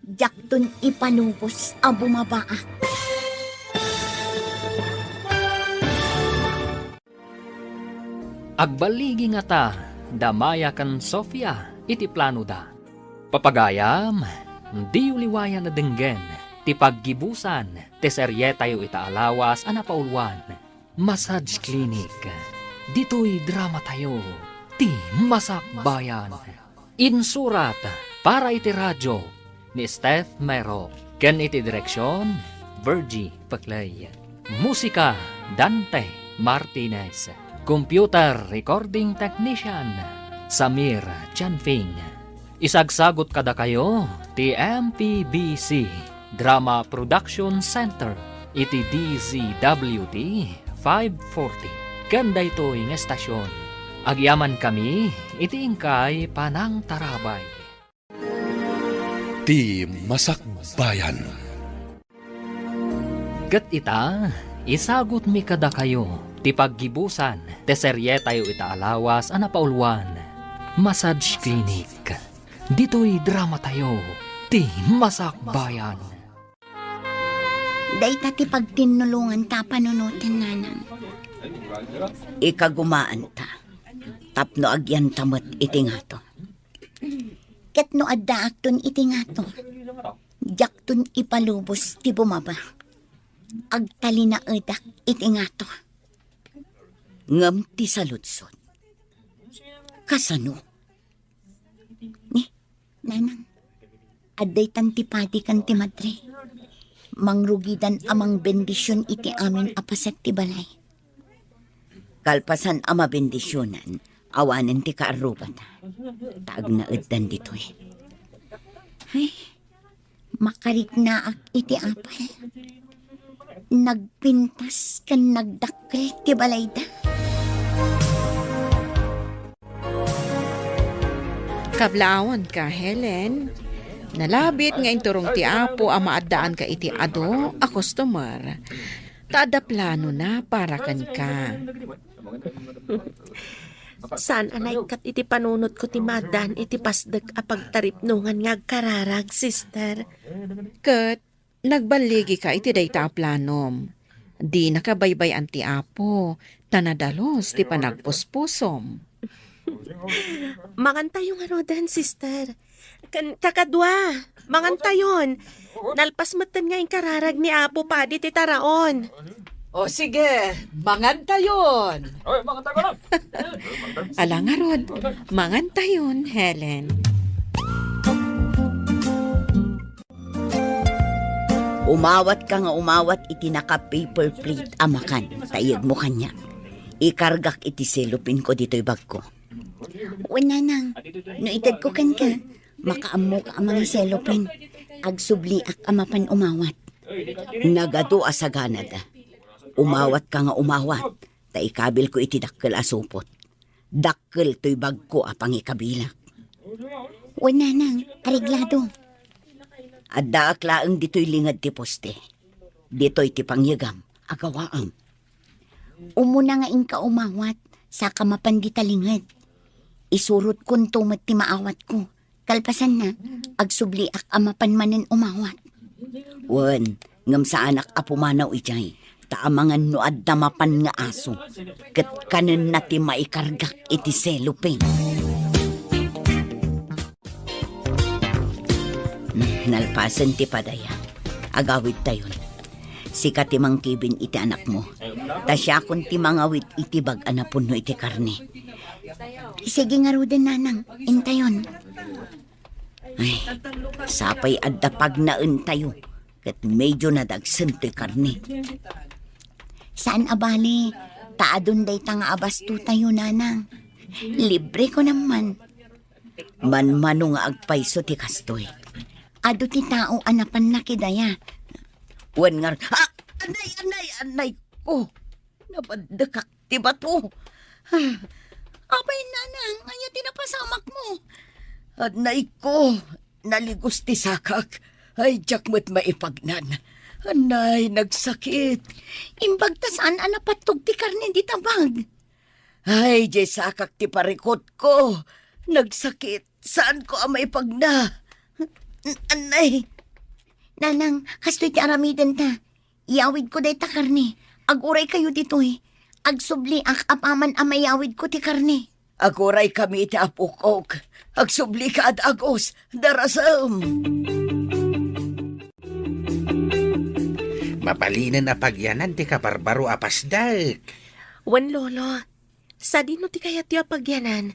Jakton ipanubos a bumabaak. Agbaligi nga ta, damaya kan Sofia, iti plano da. Papagayam, di uliwayan na denggen, ti paggibusan, ti serye tayo itaalawas, anapaulwan. Massage clinic, dito'y drama tayo. ti Masakbayan. Insurat para iti radyo ni Steph Mero. Ken iti direksyon, Virgie Paclay. Musika, Dante Martinez. Computer Recording Technician, Samir Chanfing. Isagsagot kada kayo, ti MPBC Drama Production Center, iti DZWT 540. Ganda ito'y nga estasyon. Agyaman kami, iti ingkay Panang Tarabay. Ti Masakbayan. Kat ita, isagot mi kada kayo, ti paggibusan, te serye tayo itaalawas, anapaulwan, Massage Clinic. Dito'y drama tayo, ti Masakbayan. Dayta ti pagtinulungan ta panunutin nanang. Ikagumaan ta. Tapno agyan tamat iti nga to. Ket no adda akton iti nga to. Jakton ipalubos ti bumaba. Agtali na edak iti nga to. Ngam ti saludsod. Kasano? Nanang, adday tantipadi kan ti madre. Mangrugidan amang bendisyon iti amin apaset ti balay. Kalpasan ama bendisyonan, awanen ti kaaruban. Taag na eddan dito eh. Ay, makarik na ak iti apay. Nagpintas kan nagdakkel ti balay da. Kablaon ka, Helen. Nalabit nga inturong ti Apo ang maadaan ka iti ado a customer. Taada plano na para kan ka. Saan anay kat iti panunot ko ti madan iti pasdag a pagtaripnungan nga kararag, sister. Kat, nagbaligi ka iti dayta a planom. Di nakabaybay ti Apo, tanadalos ti panagpuspusom. Mangantayo nga rodan, sister. Kakadwa, mangantayon. Nalpas matan nga yung kararag ni Apo pa di ti taraon. O sige, mangantayon. Ala nga rod, mangantayon, Helen. Umawat ka nga umawat iti naka-paper plate amakan. Tayag mo kanya. Ikargak iti selupin ko dito'y bag ko. Nanang, no itad ko kan ka, makaammo ka ang mga selopin. Agsubli ak amapan umawat. Nagado asaganad. Umawat ka nga umawat. Ta ikabil ko iti dakkel asupot. Dakkel to'y bag ko apang ikabilak. Nanang, areglado. Adda aklaang dito'y lingad ti poste. Dito'y ti pangyagam, agawaam. Umuna nga inka umawat, sa kamapan di talingad. Isurot kun tumat ti maawat ko. Kalpasan na, agsubli ak amapan manen umawat. Wan, ngam sa anak apumanaw ijay. Taamangan no adda mapan nga aso. Ket kanen na ti maikargak iti selupin. Nalpasan ti padaya. Agawid tayon. Sika ti mangkibin iti anak mo. Ta siya kun ti mangawit iti bag anapun no iti karne. Sige nga ruden nanang, intayon. Ay, sapay adda pag naen tayo. Ket medyo nadagsan ti karne. Saan abali? Taadon day tanga abasto tayo nanang. Libre ko naman. Manmano nga agpayso ti kastoy. Ado ti tao anapan na kidaya. Wan nga, anay ko. Nabadakak ti bato. Abay nanang, anya tinapasamak mo. Anay ko, naligos ti sakak. Ay, jakmat maipagnan. Anay, nagsakit. Imbag ta saan anapatog ti karne di tabag. Ay, jay sakak ti parikot ko. Nagsakit. Saan ko ang maipagna? Anay. Nanang, kastoy ti aramiden ta. Iawid ko day ta karne. Aguray kayo dito eh. Agsubli ak apaman amayawid ko ti karne. Aguray kami ti apukok. Agsubli ka at agos. Darasam. Mapalinan na pagyanan ti kabarbaro apasdag. Wan lolo, sa dino ti kaya ti apagyanan,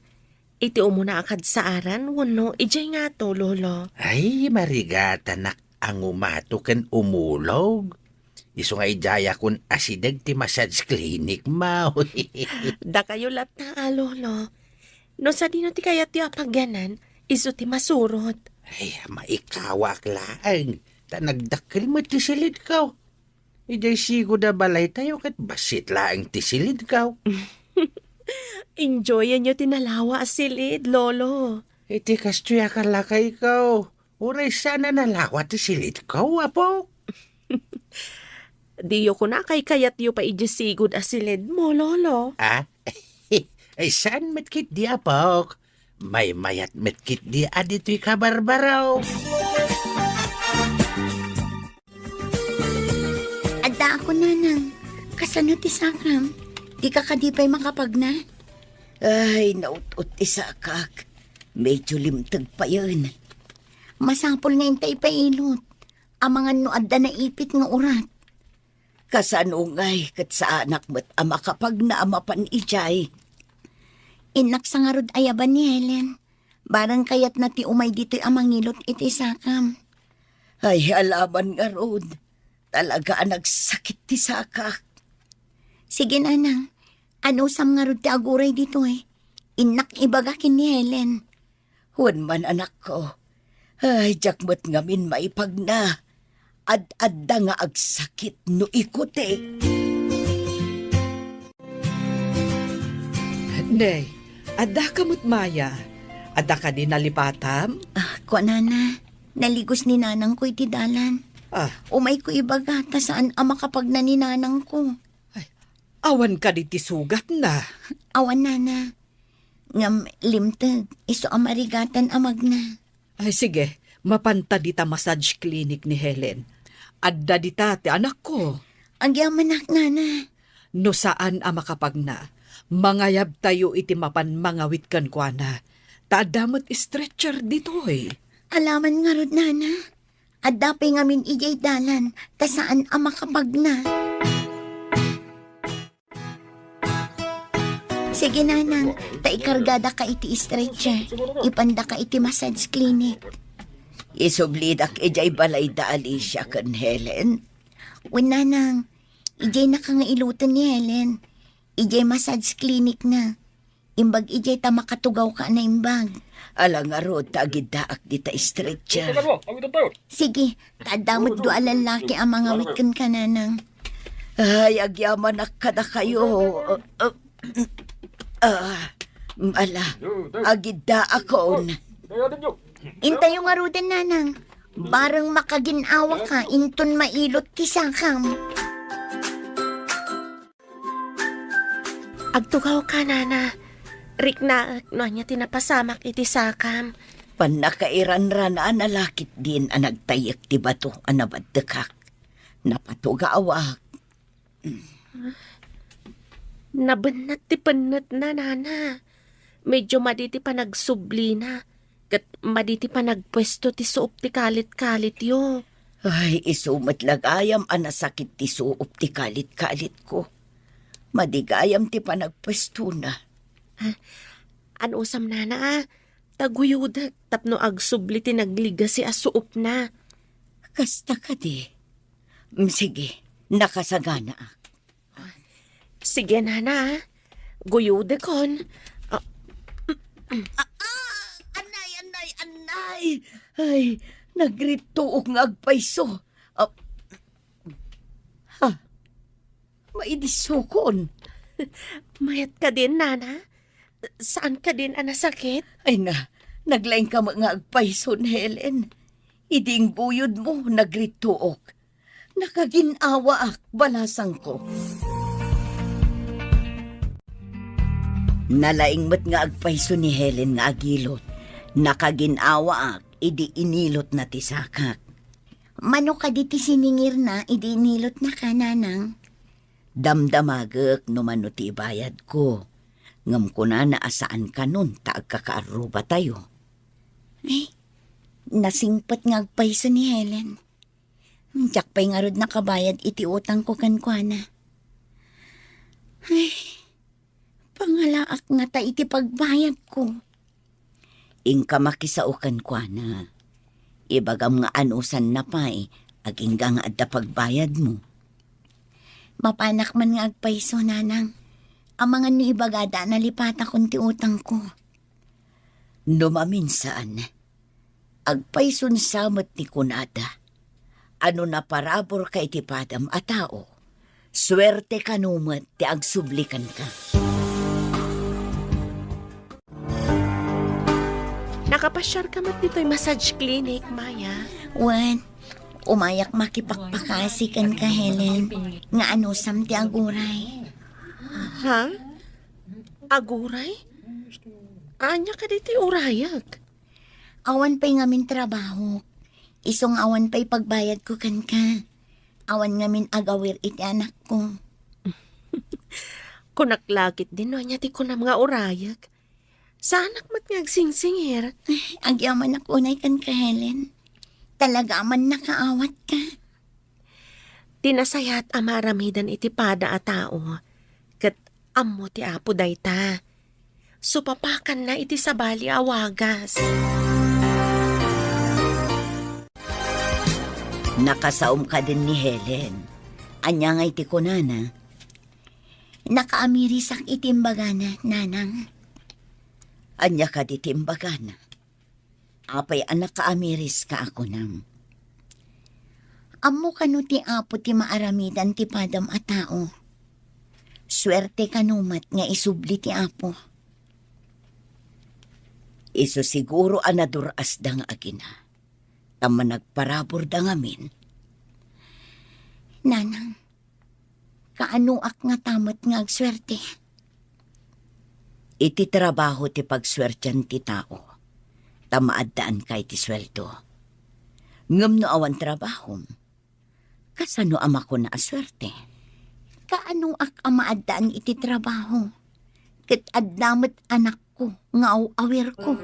iti umuna akad saaran, wano, ijay nga to, lolo. Ay, marigata nak ang umato kan umulog. Iso nga ijaya kun asidag ti massage clinic, mao. Da kayo lat na, lolo. No sa dino ti kaya ti apagyanan, iso ti masurot. Ay, maikawak lang. Ta nagdakil mo ti silid kaw. Ijay sigo da balay tayo kat basit laang ti silid kaw. Enjoyan nyo tinalawa silid, lolo. Iti kastuya ka lakay kaw. Uray sana nalawa ti silid kaw, apo. Diyo ko na kay kayat yu pa ijisigod asilid mo, lolo. Ah? Ay, saan matkit di, apok? May mayat matkit di adito'y kabarbaraw. Adda ako, nanang. Kasano ti sakam? Di ka kadipay makapagna? Ay, nautot isakak. Medyo limtag pa yun. Masapol nga intay pailot. Ang mga nuadda na ipit nga urat. Kasanungay kat sa anak mo't ama kapag naamapan ijay. Inak sa nga rod ayaban ni Helen. Barang kayat na ti umay dito'y amangilot iti sakam. Ay, alaman nga rod. Talaga nagsakit ti sakak. Sige, nanang. Ano sam nga rod ti aguray dito eh. Inak ibagakin ni Helen. Huwag man anak ko. Ay, jakmat ngamin maipag na. Ad-adda nga agsakit no ikote. Nay, adda ka mo't maya. Adda ka din nalipatam? Kwa nana, naligos ni nanang ko iti dalan. Ah, Umay ko ibaga, ta saan ang makapag na ni nanang ko. awan ka di ti sugat na. Awan nana. Ngam limtag, iso amarigatan amag na. Ay sige, mapanta dita massage clinic ni Helen. Adda dita ti anak ko. Ang yamanak nana. No saan ang makapag na. Mangayab tayo iti mapan mangawit kan kwa na. Taadamot stretcher dito eh. Alaman nga rod nana. Adapay ngamin ijay dalan, ta saan ang makapag na. Sige nanang, ta ikargada ka iti stretcher. Ipanda ka iti massage clinic. Isublidak ijay balay da Alicia kan Helen. Wen nanang, ijay na ka nga ilutan ni Helen. Ijay massage clinic na. Imbag ijay ta makatugaw ka na imbag. Alang nga rod tagidaak di ta stretcher. Sige, tadamot do alalaki ang mga wikan ka nanang. Ay, agyaman kada kayo. Ala, agida akon. Intayo nga rudan nanang. Barang makaginawa ka, inton mailot ti sakam. Agtugaw ka, nana. Rik na, no niya tinapasamak iti sakam. Panakairan-ran na lakit din ang nagtayak ti bato ang nabadekak. Napatugawak. Nabanat ti panat na, nana. Medyo maditi pa nagsubli na. Kat maditi pa nagpwesto ti suop ti kalit-kalit yo. Ay, isumat lagayam ang nasakit ti suop ti kalit-kalit ko. Madigayam ti panagpwesto na. Ano usam, nana, taguyudak tapno agsubli ti nagliga si asuop na. Kasta ka di. Sige, nakasagana. Sige, nana. Guyudakon. Anay! Ay, nagrituok nga agpaiso. Maidisukon. Mayat ka din, nana. Saan ka din ang nasakit? Ay naglaing ka mga agpaiso, Helen. Iding buyod mo, nagrituok. Nakaginawa ak, balasang ko. Nalaing mat nga agpaiso ni Helen nga agilot. Nakaginawa ak, idi inilot na ti sakak. Mano ka di ti siningir na, idi nilot na ka nanang. Damdamagak no mano ti bayad ko. Ngam ko na naasaan ka nun, taag kakaaruba tayo. Ay, nasingpat nga agpaiso ni Helen. Diyak pa'y nga rod nakabayad iti utang ko kankwana. Ay, pangalaak nga ta iti pagbayad ko. Ingka makisaukan kwa na. Ibagam nga anusan na pa'y, agingga nga adda pagbayad mo. Mapanak man nga agpaiso, nanang. Ang mga ni ibagada na lipata kunti utang ko. Numaminsan, agpaisun samot ni kunada. Ano na parabor ka itipadam a tao. Swerte ka numat ti agsublikan ka. Nakapasyar ka mat dito'y massage clinic, Maya. Wan, umayak makipagpakasikan ka, Helen. Nga anusam ti aguray. Ha? Aguray? Anya ka dito'y urayag. Awan pa'y ngamin trabaho. Isong awan pa'y pagbayad ko kan ka. Awan ngamin agawir iti anak ko. Kunaklakit din no, anya ti ko na mga urayag. Sa anak mat nga agsingsingir. Agyaman ako unay kan ka, Helen. Talaga man nakaawat ka. Tinasayat amaramidan iti pada a tao. Kat ammo ti apo dayta. Supapakan na iti sabali awagas. Nakasaom ka din ni Helen. Anya nga iti kunana. Nakaamirisak itimbagana, nanang. Anya ka di timbagana. Apay anak kaamiris ka ako nam. Amo kanu ti apo ti maaramidan ti padam a tao. Swerte kanumat nga isubli ti apo. Iso siguro anaduras da nga agina. Tama nagparabor da ngamin. Nanang, kaanuak nga tamat nga agswerte. Iti trabaho ti pagswertyan ti tao. Tamaaddaan kay ti sweldo. Ngam no awan trabaho. Kasano ama ko na aswerte? Kaanuak ang maadaan iti trabaho. Kat addamat anak ko nga awir ko.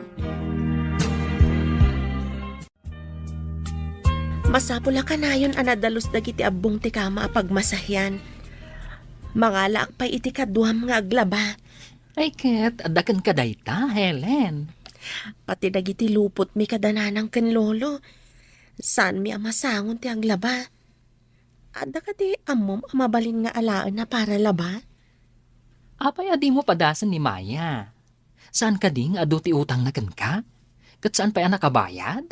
Masapula ka na yun anadalos dagiti abong ti kama apagmasahyan. Mangala pa'y iti kaduam nga aglaba. Ay ket, adakan ka dayta, Helen. Pati dagiti lupot mi kadananang ken lolo. Saan mi amasangon ti aglaba? Ada ka ti amom amabalin nga alaan na para laba? Apay adi mo padasan ni Maya. Saan ka ding adu ti utang na ken ka? Kat saan pa'y nakabayad?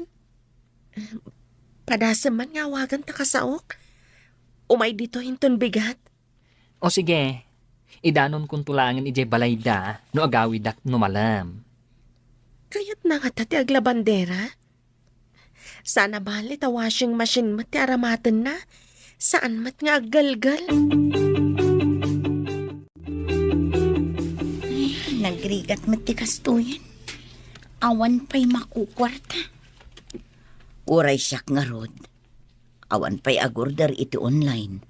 Padasa man nga wagan ta kasaok. Umay dito hinton bigat. O sige, idanon kung tulangin ijay balayda no agawid dak numalam. Kayat na nga ta ti aglabandera. Sana bali ta washing machine mat ti aramatan na. Saan mat nga aggalgal? Nagrigat mati kastuyan. Awan pa'y makukwarta. Uray siyak nga rod. Awan pa'y agorder iti online.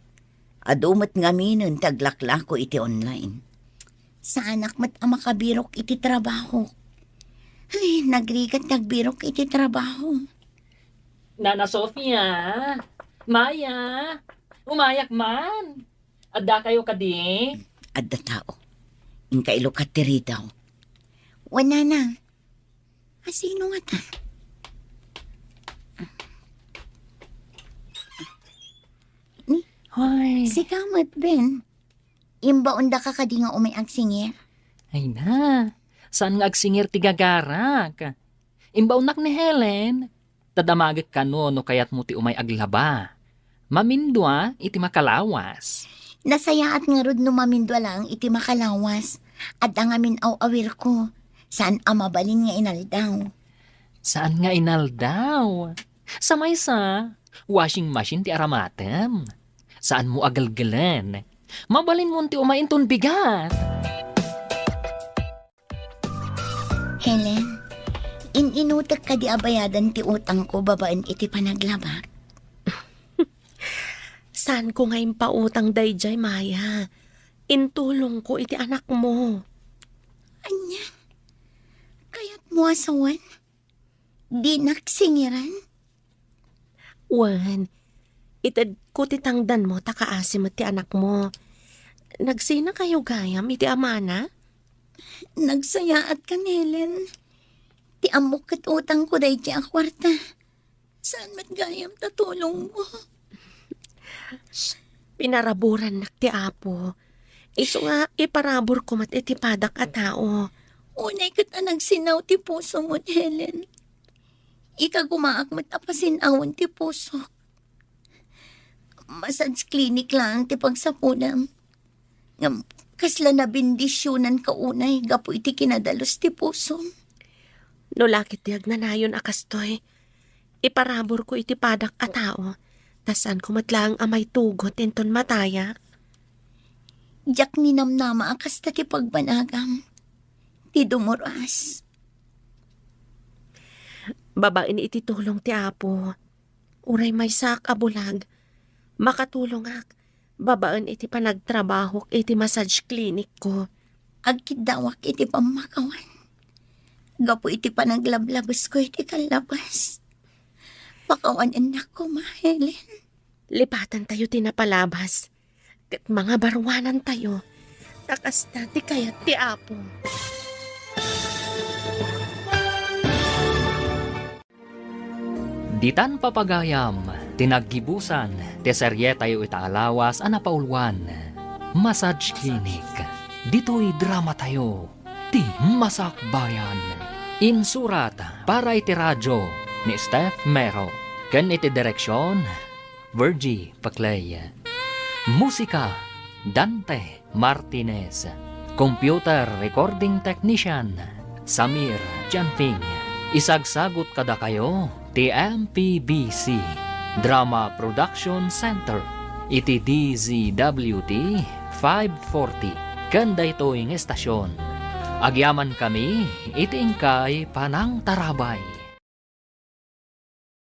Adumat nga minun taglaklako iti online. Sa anak mat ang makabirok iti trabaho. Ay, nagrigat nagbirok iti trabaho. Nana Sofia, Maya, umayak man. Adda kayo kadi? Adda tao. Inkailo katiri daw. Wala na. Asino nga ta? Hoy. Si Kamat, Ben. Imbaon da ka kadi nga umay agsingir. Ay na, saan nga agsingir ti gagarak? Imbaunak ni Helen, tadamagit ka no kayat mo ti umay aglaba. Mamindwa iti makalawas. Nasayaat nga rod no mamindwa lang iti makalawas. At ang amin awir ko. Saan amabalin nga inaldaw? Saan nga inaldaw? Sa maysa, washing machine ti aramatem. Saan mo agalgalan? Mabalin mo ti umainton bigat. Helen, inutak ka di abayadan ti utang ko babaan iti panaglaba. Saan ko ngayon pautang dayjay, Maya? Intulong ko iti anak mo. Anya, kaya't mo asawan? Di naksingiran? Wan, itad ko titangdan mo takaasim ti anak mo. Nagsina kayo gayam iti amana? Nagsayaat ka, Helen. Ti amok kat utang ko day ang kwarta. Saan mat gayam tatulong mo? Pinaraburan nak ti Apo. Iso nga iparabor ko mat itipadak a tao. Unay kat nagsinaw ti puso mo, Helen. Ika gumaak mat apasin awon ti puso. Massage clinic lang ti pagsapunam. Ngam, kasla na bindisyonan ka unay, gapo iti kinadalos ti puso. No lakit ti agnanayon akastoy. Iparabor ko itipadak a tao. Tasan ko matlang amay tugot enton mataya. Jak ninamnama akas ta ti pagbanagam. Ti dumuras. Babain iti tulong ti Apo. Uray may sak abulag. Makatulong ak. Babaan iti panagtrabaho iti massage clinic ko. Agkidawak iti pamakawan. Gapo iti panaglablabas ko iti kalabas. Pakawan anak ko, Helen. Lipatan tayo tinapalabas. Kat mga barwanan tayo. Takas dati kayat ti Apo. Ditan papagayam, tinaggibusan, teserye tayo itaalawas anapaulwan. Massage Clinic. Dito'y drama tayo. Ti Masakbayan. Insurat para iti radyo ni Steph Mero. Ken iti direksyon, Virgie Paclay. Musika, Dante Martinez. Computer Recording Technician, Samir Janping. Isagsagot kada kayo, TMPBC Drama Production Center. Iti DZWT 540. Kanda ito yung estasyon. Agyaman kami, iti ingkay panang tarabay.